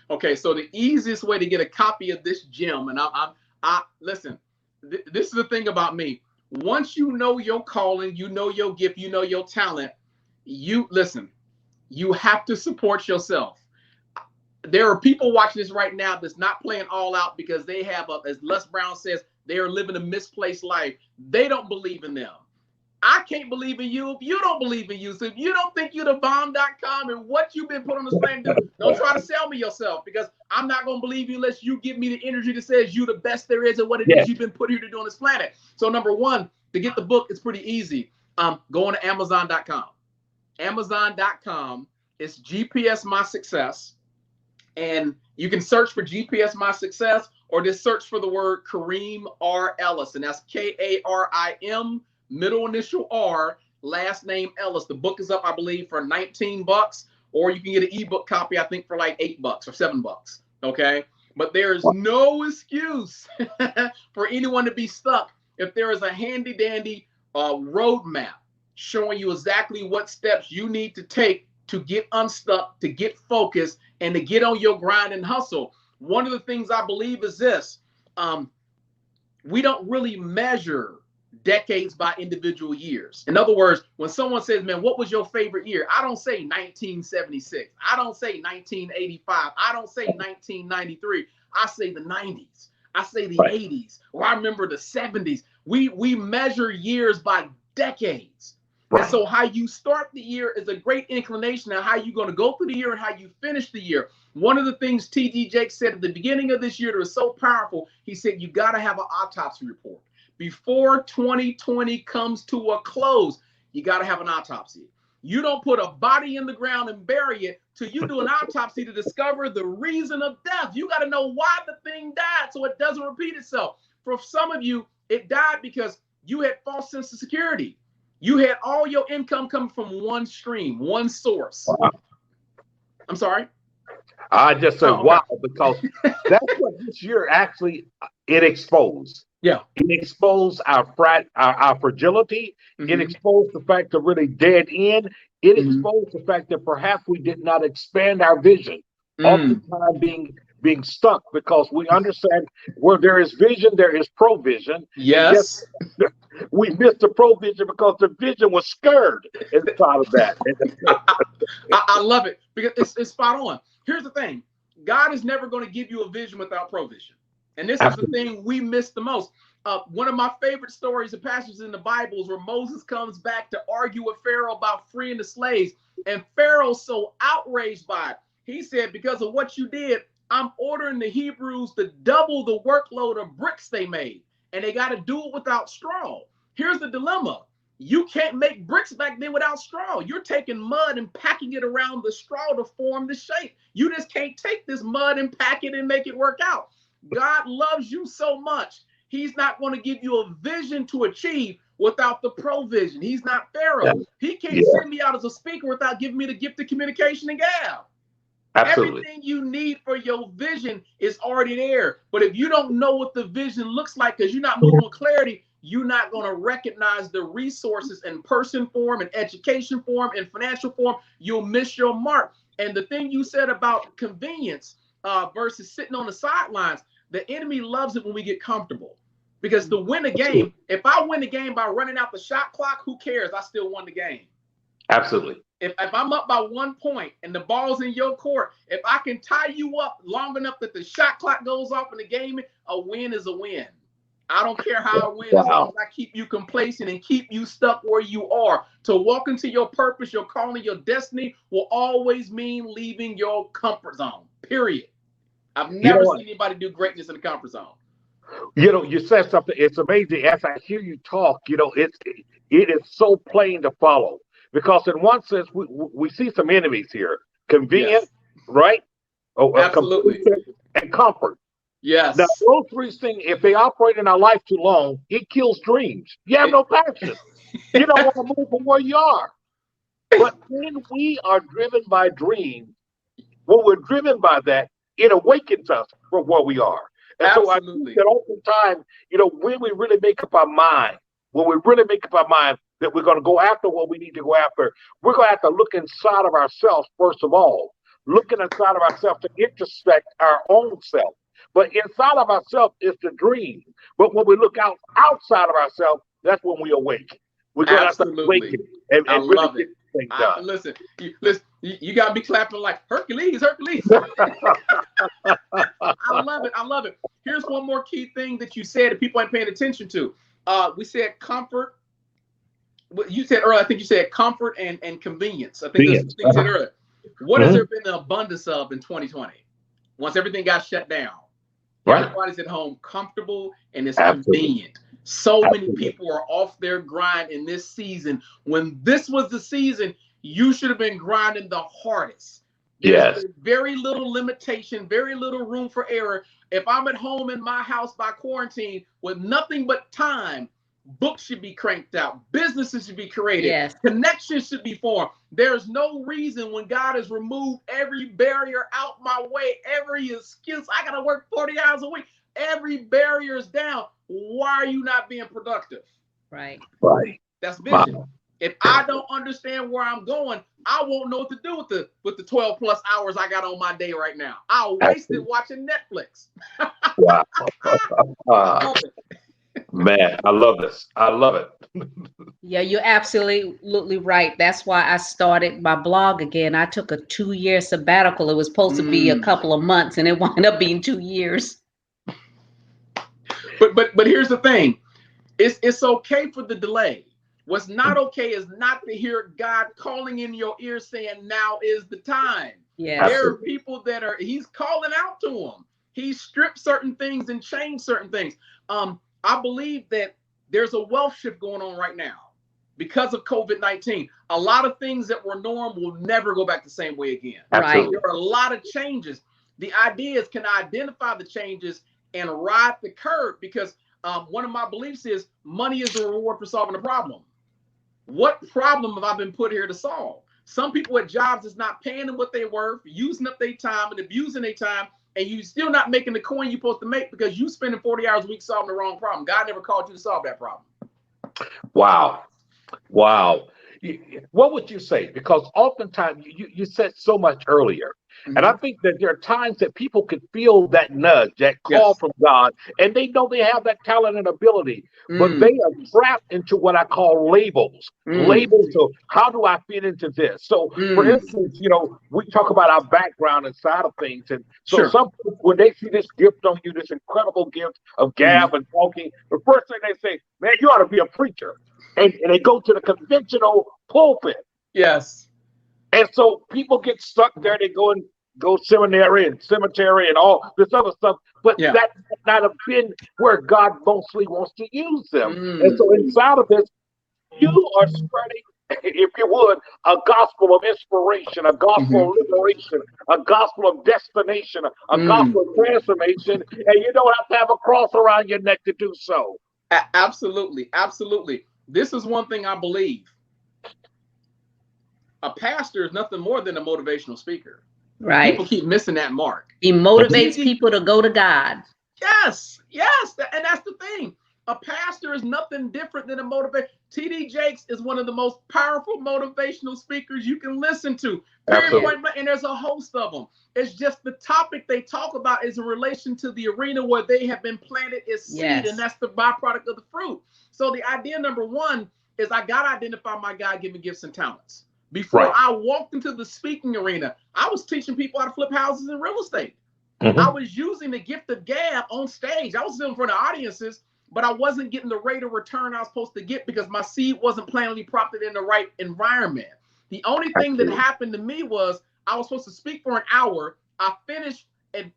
S3: Okay, so the easiest way to get a copy of this gem, and I listen, this is the thing about me. Once you know your calling, you know your gift, you know your talent, you have to support yourself. There are people watching this right now that's not playing all out because they have, as Les Brown says, they are living a misplaced life. They don't believe in them. I can't believe in you if you don't believe in you. So if you don't think you're the bomb.com and what you've been put on this planet, don't try to sell me yourself because I'm not going to believe you unless you give me the energy that says you're the best there is at what it is you've been put here to do on this planet. So number one, to get the book, it's pretty easy. Go on to Amazon.com. Amazon.com is GPS My Success. And you can search for GPS My Success or just search for the word Karim R. Ellis. And that's Karim, middle initial R, last name Ellis. The book is up, I believe, for $19, or you can get an ebook copy, I think, for like $8 or $7. Okay. But there is no excuse for anyone to be stuck if there is a handy dandy roadmap showing you exactly what steps you need to take to get unstuck, to get focused, and to get on your grind and hustle. One of the things I believe is this. We don't really measure decades by individual years. In other words, when someone says, man, what was your favorite year? I don't say 1976. I don't say 1985. I don't say 1993. I say the 90s. I say the 80s. Or I remember the 70s. We measure years by decades. And so how you start the year is a great inclination of how you're going to go through the year and how you finish the year. One of the things T.D. Jakes said at the beginning of this year that was so powerful, he said, you got to have an autopsy report. Before 2020 comes to a close, you got to have an autopsy. You don't put a body in the ground and bury it till you do an autopsy to discover the reason of death. You got to know why the thing died so it doesn't repeat itself. For some of you, it died because you had false sense of security. You had all your income coming from one stream, one source. Wow. I'm sorry?
S2: I just said, wow, because that's what this year actually, it exposed.
S3: Yeah.
S2: It exposed our fragility. It exposed the fact of really dead end. It
S3: Mhm.
S2: exposed the fact that perhaps we did not expand our vision,
S3: Mm.
S2: oftentimes being stuck because we understand where there is vision, there is provision. And guess
S3: Yes.
S2: what? We missed the provision because the vision was scared inside of that.
S3: I love it because it's spot on. Here's the thing: God is never going to give you a vision without provision, and this is the
S2: Absolutely.
S3: thing we miss the most. One of my favorite stories and passages in the Bible is where Moses comes back to argue with Pharaoh about freeing the slaves, and Pharaoh's so outraged by it. He said, "Because of what you did, I'm ordering the Hebrews to double the workload of bricks they made, and they got to do it without straw." Here's the dilemma: you can't make bricks back then without straw. You're taking mud and packing it around the straw to form the shape. You just can't take this mud and pack it and make it work out. God loves you so much. He's not going to give you a vision to achieve without the provision. He's not
S2: Yeah,
S3: Pharaoh. He can't
S2: yeah,
S3: send me out as a speaker without giving me the gift of communication and gab.
S2: absolutely.
S3: Everything you need for your vision is already there. But if you don't know what the vision looks like because you're not moving with clarity, you're not going to recognize the resources in person form, in education form, in financial form. You'll miss your mark. And the thing you said about convenience versus sitting on the sidelines, the enemy loves it when we get comfortable. Because to win a game,
S2: Absolutely.
S3: if I win the game by running out the shot clock, who cares? I still won the game.
S2: Absolutely.
S3: If I'm up by 1 point and the ball's in your court, if I can tie you up long enough that the shot clock goes off in the game, a win is a win. I don't care how I win as long
S2: Wow.
S3: as I keep you complacent and keep you stuck where you are. To walk into your purpose, your calling, your destiny will always mean leaving your comfort zone. Period. I've
S2: You know
S3: never
S2: what?
S3: seen anybody do greatness in the comfort zone.
S2: You said something. It's amazing. As I hear you talk, it is so plain to follow because in one sense we see some enemies here: convenient,
S3: Yes,
S2: right? Oh,
S3: absolutely.
S2: complacent and comfort. Now,
S3: Yes.
S2: those three things, if they operate in our life too long, it kills dreams. You have
S3: It-
S2: no passion. You don't want to move from where you are. But when we are driven by dreams, when we're driven by that, it awakens us from where we are. And so I think
S3: Absolutely.
S2: that oftentimes, when we really make up our mind, when we really make up our mind that we're going to go after what we need to go after, we're going to have to look inside of ourselves first of all, looking inside of ourselves to introspect our own self. But inside of ourselves is the dream. But when we look outside of ourselves, that's when we awake. We're going to have to
S3: Absolutely.
S2: awaken and,
S3: I
S2: and really
S3: love
S2: get
S3: it.
S2: this thing done.
S3: Listen, you got me clapping like Hercules, Hercules. I love it. I love it. Here's one more key thing that you said that people ain't paying attention to. We said comfort. You said earlier, I think you said comfort and convenience. I think there's
S2: Beings.
S3: things you said earlier. What has
S2: Mhm.
S3: there been an abundance of in 2020? Once everything got shut down,
S2: Right.
S3: everybody's at home comfortable and it's
S2: Absolutely.
S3: convenient. So many
S2: Absolutely.
S3: people are off their grind in this season. When this was the season, you should have been grinding the hardest. There's
S2: Yes.
S3: been very little limitation, very little room for error. If I'm at home in my house by quarantine with nothing but time, books should be cranked out, businesses should be created,
S1: Yes.
S3: connections should be formed. There's no reason when God has removed every barrier out my way, every excuse. I got to work 40 hours a week. Every barrier is down. Why are you not being productive?
S1: Right.
S2: Right.
S3: That's vision.
S2: Wow.
S3: If I don't understand where I'm going, I won't know what to do with the 12 plus hours I got on my day right now. I'll waste it
S2: Absolutely.
S3: watching Netflix.
S2: Wow.
S3: I
S2: Uh,
S3: love it.
S2: man, I love this. I love it.
S1: Yeah, you're absolutely right. That's why I started my blog again. I took a 2 year sabbatical. It was supposed to be a
S3: Mm.
S1: couple of months, and it wound up being 2 years.
S3: But here's the thing. It's okay for the delay. What's not okay is not to hear God calling in your ear saying, now is the time.
S1: Yes.
S3: There are
S2: Absolutely.
S3: people that he's calling out to them. He stripped certain things and changed certain things. I believe that there's a wealth shift going on right now because of COVID-19. A lot of things that were norm will never go back the same way again.
S1: Right.
S2: Absolutely.
S3: There are a lot of changes. The idea is, can I identify the changes and ride the curve? Because one of my beliefs is money is the reward for solving a problem. What problem have I been put here to solve? Some people at jobs is not paying them what they're worth, using up their time and abusing their time, and you still not making the coin you're supposed to make because you spending 40 hours a week solving the wrong problem. God never called you to solve that problem.
S2: Wow. Wow. What would you say? Because oftentimes you said so much earlier. And I
S3: Mhm.
S2: think that there are times that people could feel that nudge, that call
S3: Yes.
S2: from God, and they know they have that talent and ability, but
S3: Mm,
S2: they are trapped into what I call labels.
S3: mm,
S2: Labels. So how do I fit into this? So, for
S3: mm.
S2: instance, we talk about our background and side of things, and so
S3: Sure.
S2: some people, when they see this gift on you, this incredible gift of
S3: Mhm.
S2: gab and talking, the first thing they say, "Man, you ought to be a preacher," and they go to the conventional pulpit.
S3: Yes.
S2: And so people get stuck there. They go seminary and cemetery and all this other stuff, but
S3: Yeah.
S2: that might not have been where God mostly wants to use them. And
S3: Mm.
S2: so inside of this, you are spreading, if you would, a gospel of inspiration, a gospel
S3: Mhm.
S2: of liberation, a gospel of destination, a
S3: Mm.
S2: gospel of transformation, and you don't have to have a cross around your neck to do so.
S3: Absolutely. Absolutely. This is one thing I believe. A pastor is nothing more than a motivational speaker. People
S1: Right.
S3: keep missing that mark.
S1: He motivates
S3: TD,
S1: people to go to God.
S3: yes, yes, and that's the thing. A pastor is nothing different than a motivator. TD Jakes is one of the most powerful motivational speakers you can listen to. Period,
S1: Yes.
S2: Absolutely.
S3: point blank. And there's a host of them. It's just the topic they talk about is in relation to the arena where they have been planted as seed, and
S1: Yes.
S3: that's the byproduct of the fruit. So the idea number one is I got to identify my God-given gifts and talents. Before
S2: Right.
S3: I walked into the speaking arena, I was teaching people how to flip houses in real estate. I
S2: Hmm.
S3: was using the gift of gab on stage. I was still in front of audiences, but I wasn't getting the rate of return I was supposed to get because my seed wasn't planted properly in the right environment. The only thing that
S2: Absolutely.
S3: happened to me was I was supposed to speak for an hour. I finished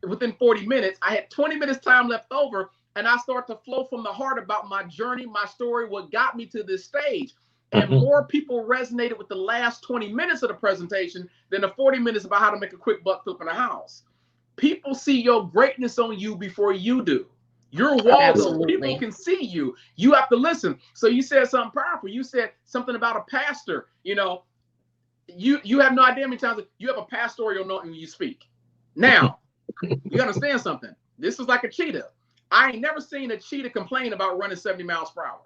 S3: within 40 minutes. I had 20 minutes time left over, and I started to flow from the heart about my journey, my story, what got me to this stage. And
S2: Hmm.
S3: more people resonated with the last 20 minutes of the presentation than the 40 minutes about how to make a quick buck flipping a house. People see your greatness on you before you do. You're Waldo.
S2: Absolutely.
S3: People
S1: Absolutely.
S3: can see you. You have to listen. So you said something powerful. You said something about a pastor. You have no idea how many times you have a pastoral note when you speak. Now, you understand something. This is like a cheetah. I ain't never seen a cheetah complain about running 70 miles per hour.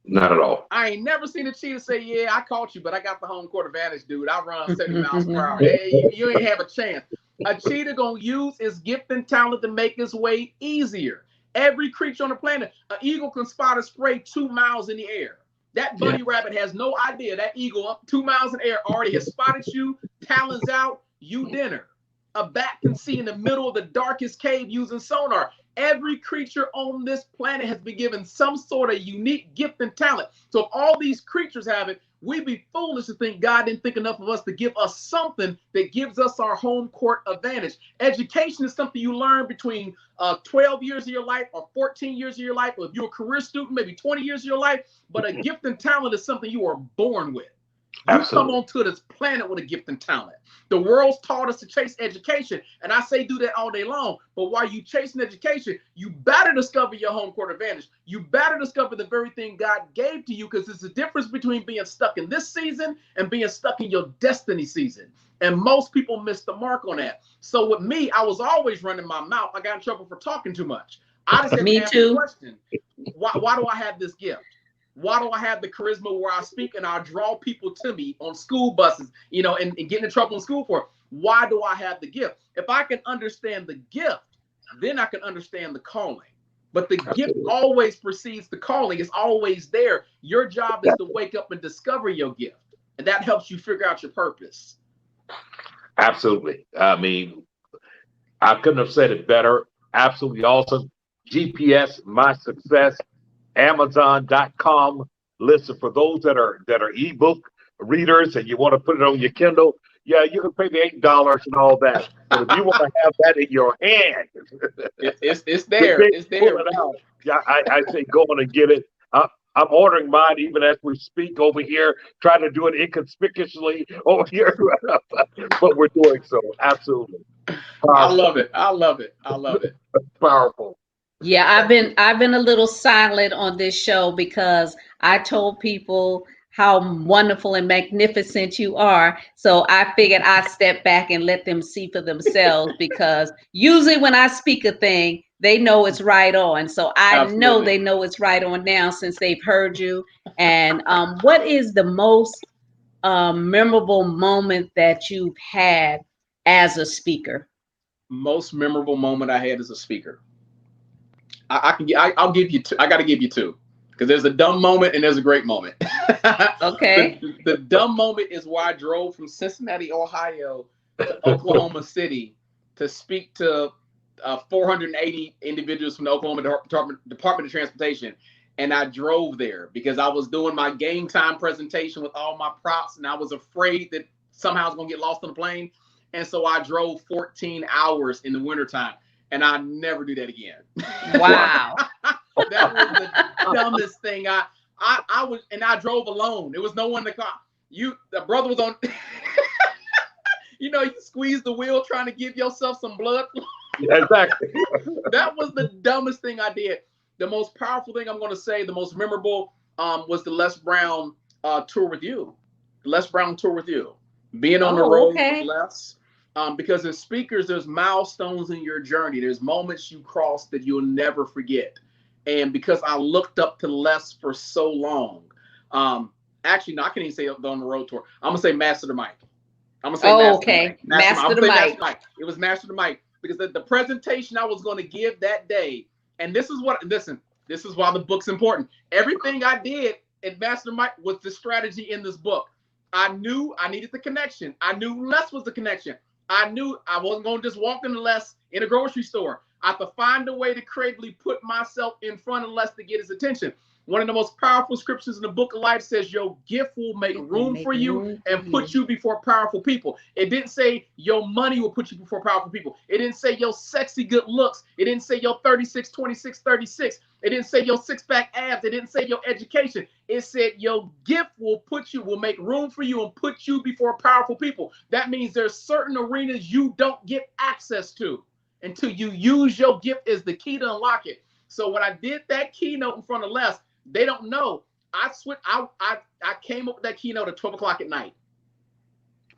S2: Not at all.
S3: I ain't never seen a cheetah say, "Yeah, I caught you, but I got the home court advantage, dude. I run 70 miles per hour. Hey, you ain't have a chance." A cheetah gonna use its gift and talent to make its way easier. Every creature on the planet, an eagle can spot a spray 2 miles in the air. That
S2: Yeah.
S3: bunny rabbit has no idea that eagle up 2 miles in the air already has spotted you, talons out, you dinner. A bat can see in the middle of the darkest cave using sonar. Every creature on this planet has been given some sort of unique gift and talent. So if all these creatures have it, we'd be foolish to think God didn't think enough of us to give us something that gives us our home court advantage. Education is something you learn between 12 years of your life or 14 years of your life, or if you're a career student, maybe 20 years of your life. But a gift and talent is something you are born with. You come
S2: Absolutely.
S3: onto this planet with a gift and talent. The world's taught us to chase education, and I say do that all day long. But while you chasing education, you better discover your home court advantage. You better discover the very thing God gave to you, because there's a difference between being stuck in this season and being stuck in your destiny season. And most people miss the mark on that. So with me, I was always running my mouth. I got in trouble for talking too much. I just had to
S1: Me
S3: ask the
S1: too.
S3: question: why do I have this gift? Why do I have the charisma where I speak and I draw people to me on school buses, and get in trouble in school for it? Why do I have the gift? If I can understand the gift, then I can understand the calling. But the gift
S2: Absolutely.
S3: always precedes the calling. It's always there. Your job is to wake up and discover your gift. And that helps you figure out your purpose.
S2: Absolutely. I mean, I couldn't have said it better. Absolutely awesome. GPS, my success, Amazon.com. Listen, for those that are ebook readers and you want to put it on your Kindle, yeah, you can pay the $8 and all that. But if you want to have that in your hand,
S3: It's
S2: we
S3: there.
S2: can't
S3: It's
S2: pull
S3: there.
S2: it out. Yeah, I say go on and get it. I'm ordering mine even as we speak over here, trying to do it inconspicuously over here, but we're doing so. Absolutely
S3: I
S2: powerful,
S3: love it. I love it. I love it.
S2: powerful.
S1: Yeah, I've been a little silent on this show because I told people how wonderful and magnificent you are. So I figured I'd step back and let them see for themselves, because usually when I speak a thing, they know it's right on. So I know
S3: Absolutely.
S1: they know it's right on now since they've heard you. And what is the most memorable moment that you've had as a speaker?
S3: Most memorable moment I had as a speaker. I'll give you two. I got to give you two because there's a dumb moment and there's a great moment.
S1: Okay.
S3: The dumb moment is where I drove from Cincinnati, Ohio, to Oklahoma City to speak to 480 individuals from the Oklahoma Department of Transportation. And I drove there because I was doing my game time presentation with all my props, and I was afraid that somehow I was going to get lost on the plane. And so I drove 14 hours in the wintertime, and I never do that again.
S1: Wow.
S3: That was the dumbest thing. I was, and I drove alone. There was no one in the car. The brother was on. You know, you squeeze the wheel trying to give yourself some blood.
S2: Exactly.
S3: That was the dumbest thing I did. The most powerful thing I'm going to say, the most memorable, was the Les Brown tour with you. The Les Brown tour with you. Being on the road with Les. Because as speakers, there's milestones in your journey. There's moments you cross that you'll never forget. And because I looked up to Les for so long, actually, no, I can't even say on the road tour. I'm gonna say Master the Mic. I'm gonna say Master the Mic. It was Master the Mic because the presentation I was going to give that day, and this is why the book's important. Everything I did at Master the Mic was the strategy in this book. I knew I needed the connection. I knew Les was the connection. I knew I wasn't going to just walk into Les in a grocery store. I have to find a way to creatively put myself in front of Les to get his attention. One of the most powerful scriptures in the book of life says your gift will make room for you and put you before powerful people. It didn't say your money will put you before powerful people. It didn't say your sexy good looks. It didn't say your 36, 26, 36. It didn't say your six-pack abs. It didn't say your education. It said your gift will make room for you and put you before powerful people. That means there's certain arenas you don't get access to until you use your gift as the key to unlock it. So when I did that keynote in front of Les, they don't know. I came up with that keynote at 12 o'clock at night.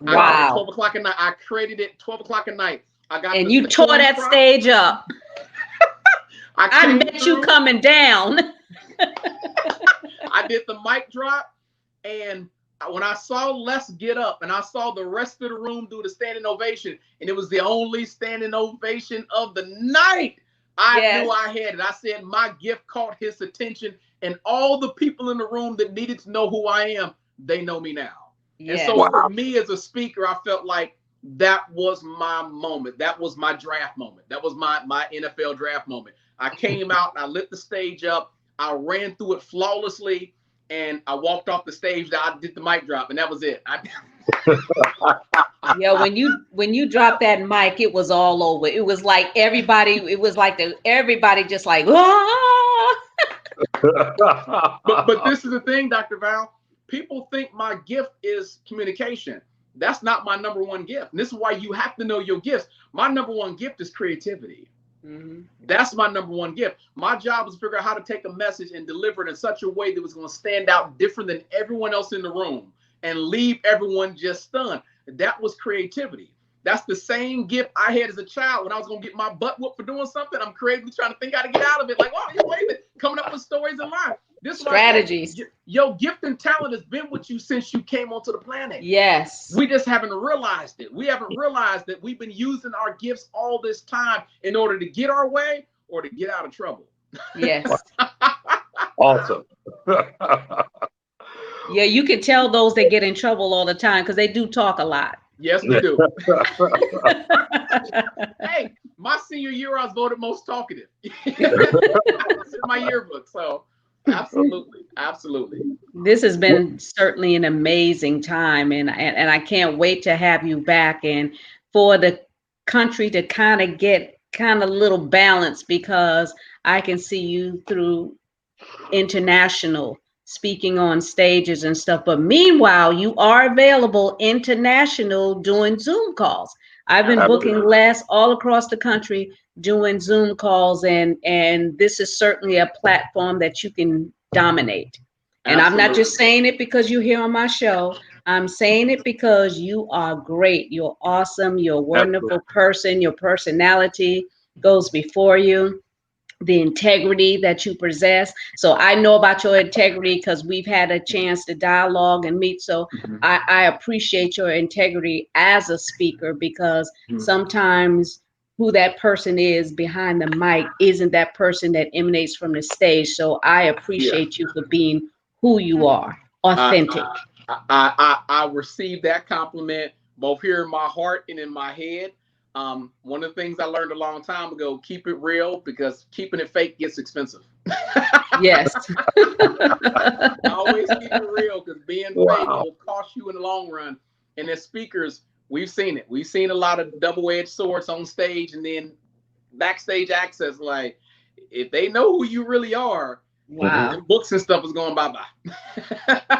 S1: Wow.
S3: 12 o'clock at night. I created it 12 o'clock at night.
S1: And you tore that stage up. I bet you coming down.
S3: I did the mic drop, and when I saw Les get up and I saw the rest of the room do the standing ovation, and it was the only standing ovation of the night, I knew I had it. I said my gift caught his attention, and all the people in the room that needed to know who I am, they know me now. Yes. And so for me as a speaker, I felt like that was my moment. That was my draft moment. That was my NFL draft moment. I came out and I lit the stage up. I ran through it flawlessly, and I walked off the stage. I did the mic drop, and that was it.
S1: Yeah, when you dropped that mic, it was all over. It was like everybody. It was like everybody just like, ah!
S3: But this is the thing, Dr. Val. People think my gift is communication. That's not my number one gift. And this is why you have to know your gifts. My number one gift is creativity. Mm-hmm. That's my number one gift. My job is to figure out how to take a message and deliver it in such a way that was going to stand out different than everyone else in the room and leave everyone just stunned. That was creativity. That's the same gift I had as a child when I was going to get my butt whooped for doing something. I'm creatively trying to think how to get out of it. Like, oh, wait a minute, coming up with stories in life. This
S1: strategies.
S3: Your gift and talent has been with you since you came onto the planet.
S1: Yes.
S3: We just haven't realized it. We haven't realized that we've been using our gifts all this time in order to get our way or to get out of trouble.
S1: Yes.
S2: Awesome.
S1: Yeah, you can tell those that get in trouble all the time because they do talk a lot.
S3: Yes, we do. Hey, my senior year, I was voted most talkative. It's in my yearbook. So absolutely.
S1: This has been certainly an amazing time, and I can't wait to have you back and for the country to kind of get a little balance, because I can see you through international speaking on stages and stuff. But meanwhile, you are available international doing Zoom calls. I've been booking Les all across the country doing Zoom calls, and this is certainly a platform that you can dominate. And I'm not just saying it because you're here on my show. I'm saying it because you are great. You're awesome. You're a wonderful person. Your personality goes before you. the integrity that you possess. So I know about your integrity because we've had a chance to dialogue and meet. So
S3: Mhm.
S1: I appreciate your integrity as a speaker, because
S3: Mhm.
S1: sometimes who that person is behind the mic isn't that person that emanates from the stage. So I
S3: Yeah.
S1: appreciate you for being who you are,
S3: I,
S1: authentic.
S3: I received that compliment both here in my heart and in my head. One of the things I learned a long time ago: keep it real, because keeping it fake gets expensive.
S1: Yes.
S3: Always keep it real, because being fake
S2: Wow.
S3: will cost you in the long run. And as speakers, we've seen it. We've seen a lot of double-edged swords on stage, and then backstage access. Like, if they know who you really are,
S1: Wow.
S3: them books and stuff is going bye-bye.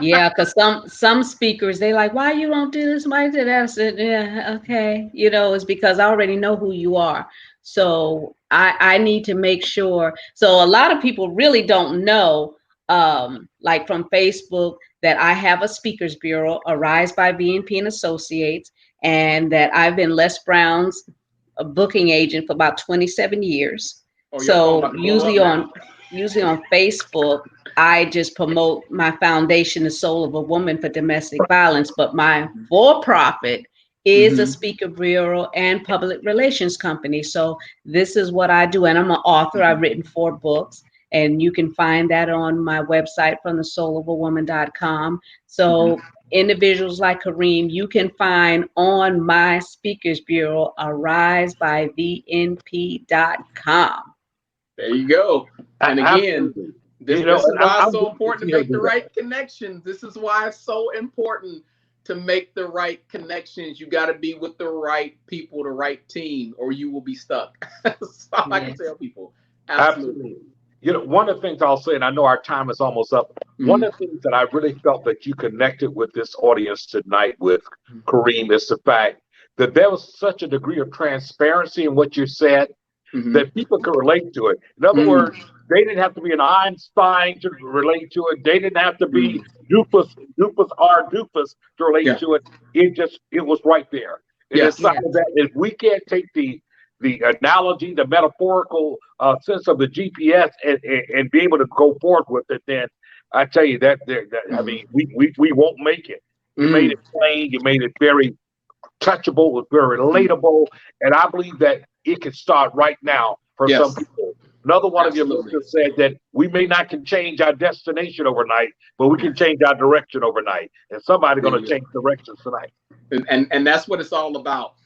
S1: Yeah, because some speakers, they like, why you don't do this, why do that? I said, yeah, okay. It's because I already know who you are. So I need to make sure. So a lot of people really don't know, like from Facebook, that I have a speakers bureau, Arise by VNP and Associates, and that I've been Les Brown's booking agent for about 27 years.
S3: Oh, your phone
S1: So
S3: about to blow up now.
S1: usually on Facebook, I just promote my foundation, The Soul of a Woman for Domestic Violence, but my for-profit is a
S3: Mm-hmm.
S1: speaker bureau and public relations company. So this is what I do. And I'm an author. I've written 4 books, and you can find that on my website from thesoulafawoman.com.
S3: Mm-hmm.
S1: So individuals like Kareem, you can find on my speakers bureau, arisebyvnp.com.
S3: There you go. And again,
S2: Absolutely.
S3: this is
S2: And I'm,
S3: why it's
S2: I'm
S3: so
S2: glad to
S3: important
S2: see
S3: to
S2: her
S3: make the
S2: do that.
S3: right connections. This is why it's so important to make the right connections. You got to be with the right people, the right team, or you will be stuck. That's all I can
S1: Yes.
S3: tell people. Absolutely.
S2: Absolutely. One of the things I'll say, and I know our time is almost up. One
S3: Mm-hmm.
S2: of the things that I really felt that you connected with this audience tonight with, Kareem, is the fact that there was such a degree of transparency in what you said
S3: Mm-hmm.
S2: that people could relate to it. In other words, they didn't have to be an Einstein to relate to it. They didn't have to be
S3: Mm-hmm.
S2: Doofus R. Doofus to relate
S3: Yeah.
S2: to it. It was right there. And it's
S3: Yes.
S1: Yes.
S2: something that if we can't take the analogy, the metaphorical sense of the GPS and be able to go forward with it, then I tell you that I
S3: Mm-hmm.
S2: mean, we won't make it. You made
S3: Mm-hmm.
S2: it plain. You made it very touchable, it was very
S3: Mm-hmm.
S2: relatable, and I believe that it can start right now for some
S3: Yes.
S2: people. Another one of your
S3: Absolutely.
S2: listeners said that we may not can change our destination overnight, but we can change our direction overnight, and somebody's
S3: There
S2: going to
S3: you go.
S2: change directions tonight.
S3: And that's what it's all about.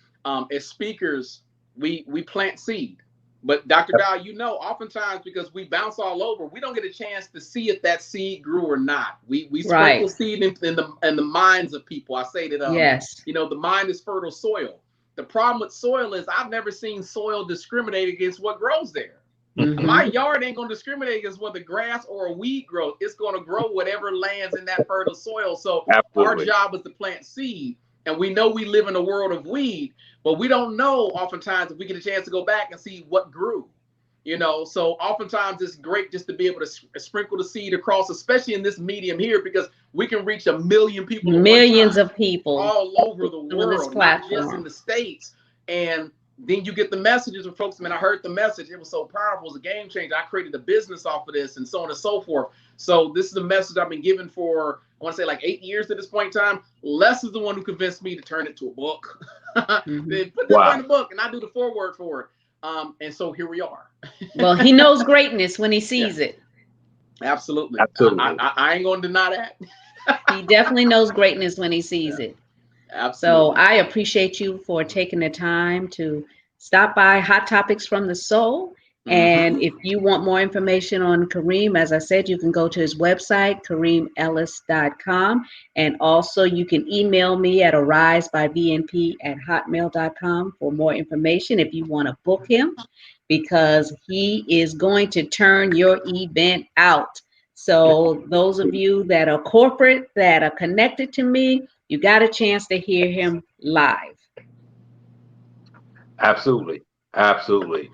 S3: As speakers, we plant seed. But Dr. Dow, oftentimes because we bounce all over, we don't get a chance to see if that seed grew or not. We
S1: Right.
S3: sprinkle seed in the minds of people. I say that
S1: Yes.
S3: the mind is fertile soil. The problem with soil is I've never seen soil discriminate against what grows there.
S1: Hmm.
S3: My yard ain't gonna discriminate against whether grass or a weed grows. It's gonna grow whatever lands in that fertile soil. So our
S2: Absolutely.
S3: job is to plant seed. And we know we live in a world of weed, but we don't know oftentimes if we get a chance to go back and see what grew. So oftentimes it's great just to be able to sprinkle the seed across, especially in this medium here, because we can reach 1 million people at one
S1: Millions
S3: time
S1: of people
S3: all over the
S1: through this
S3: world, not just in
S1: platform.
S3: the States. And then you get the messages from folks. Man, I heard the message. It was so powerful. It was a game changer. I created a business off of this, and so on and so forth. So this is a message I've been given for, I want to say, like 8 years at this point in time. Les is the one who convinced me to turn it to a book.
S1: Hmm.
S3: They put this
S2: Wow.
S3: in the book, and I do the foreword for it. And so here we are.
S1: Well, he knows greatness when he
S3: Yeah,
S1: sees it.
S3: absolutely.
S2: Absolutely.
S3: I ain't going to deny that.
S1: He definitely knows greatness when he sees
S3: Yeah,
S1: it. So
S3: absolutely.
S1: I appreciate you for taking the time to stop by Hot Topics from the Soul.
S3: Mm-hmm.
S1: And if you want more information on Kareem, as I said, you can go to his website, kareemellis.com. And also you can email me at arisebyvnp@hotmail.com for more information if you want to book him, because he is going to turn your event out. So those of you that are corporate, that are connected to me, you got a chance to hear him live.
S2: Absolutely. Absolutely.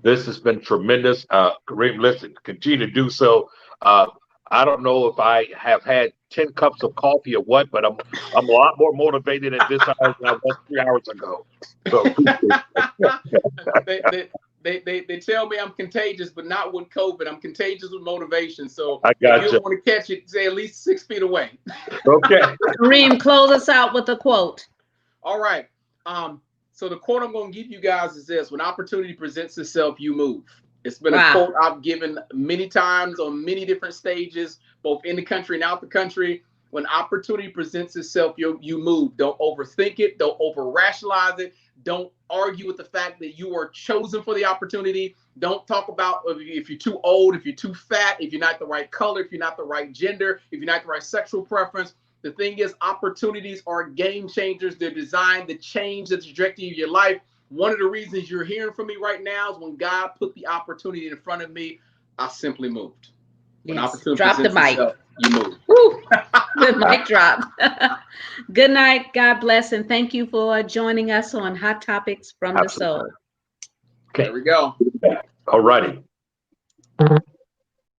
S2: This has been tremendous. Kareem, listen, continue to do so. Uh, I don't know if I have had 10 cups of coffee or what, but I'm a lot more motivated at this hour than I was 3 hours ago. So appreciate it.
S3: they, they, they tell me I'm contagious, but not with COVID. I'm contagious with motivation. So
S2: I
S3: if
S2: got
S3: you
S2: you.
S3: don't want to catch it, say at least 6 feet away.
S2: Okay.
S1: Kareem, close us out with a quote.
S3: All right. So the quote I'm going to give you guys is this: when opportunity presents itself, you move. It's been a
S1: Wow.
S3: quote I've given many times on many different stages, both in the country and out the country. When opportunity presents itself, you move. Don't overthink it. Don't over rationalize it. Don't argue with the fact that you are chosen for the opportunity. Don't talk about if you're too old, if you're too fat, if you're not the right color, if you're not the right gender, if you're not the right sexual preference. The thing is, opportunities are game changers. They're designed to change the trajectory of your life. One of the reasons you're hearing from me right now is when God put the opportunity in front of me, I simply moved. When
S1: Yes.
S3: opportunity
S1: Drop the
S3: presents
S1: mic.
S3: itself, you move.
S1: Woo. Good mic drop. Good night. God bless. And thank you for joining us on Hot Topics from the
S2: Absolutely.
S1: Soul.
S3: There we go.
S2: All righty.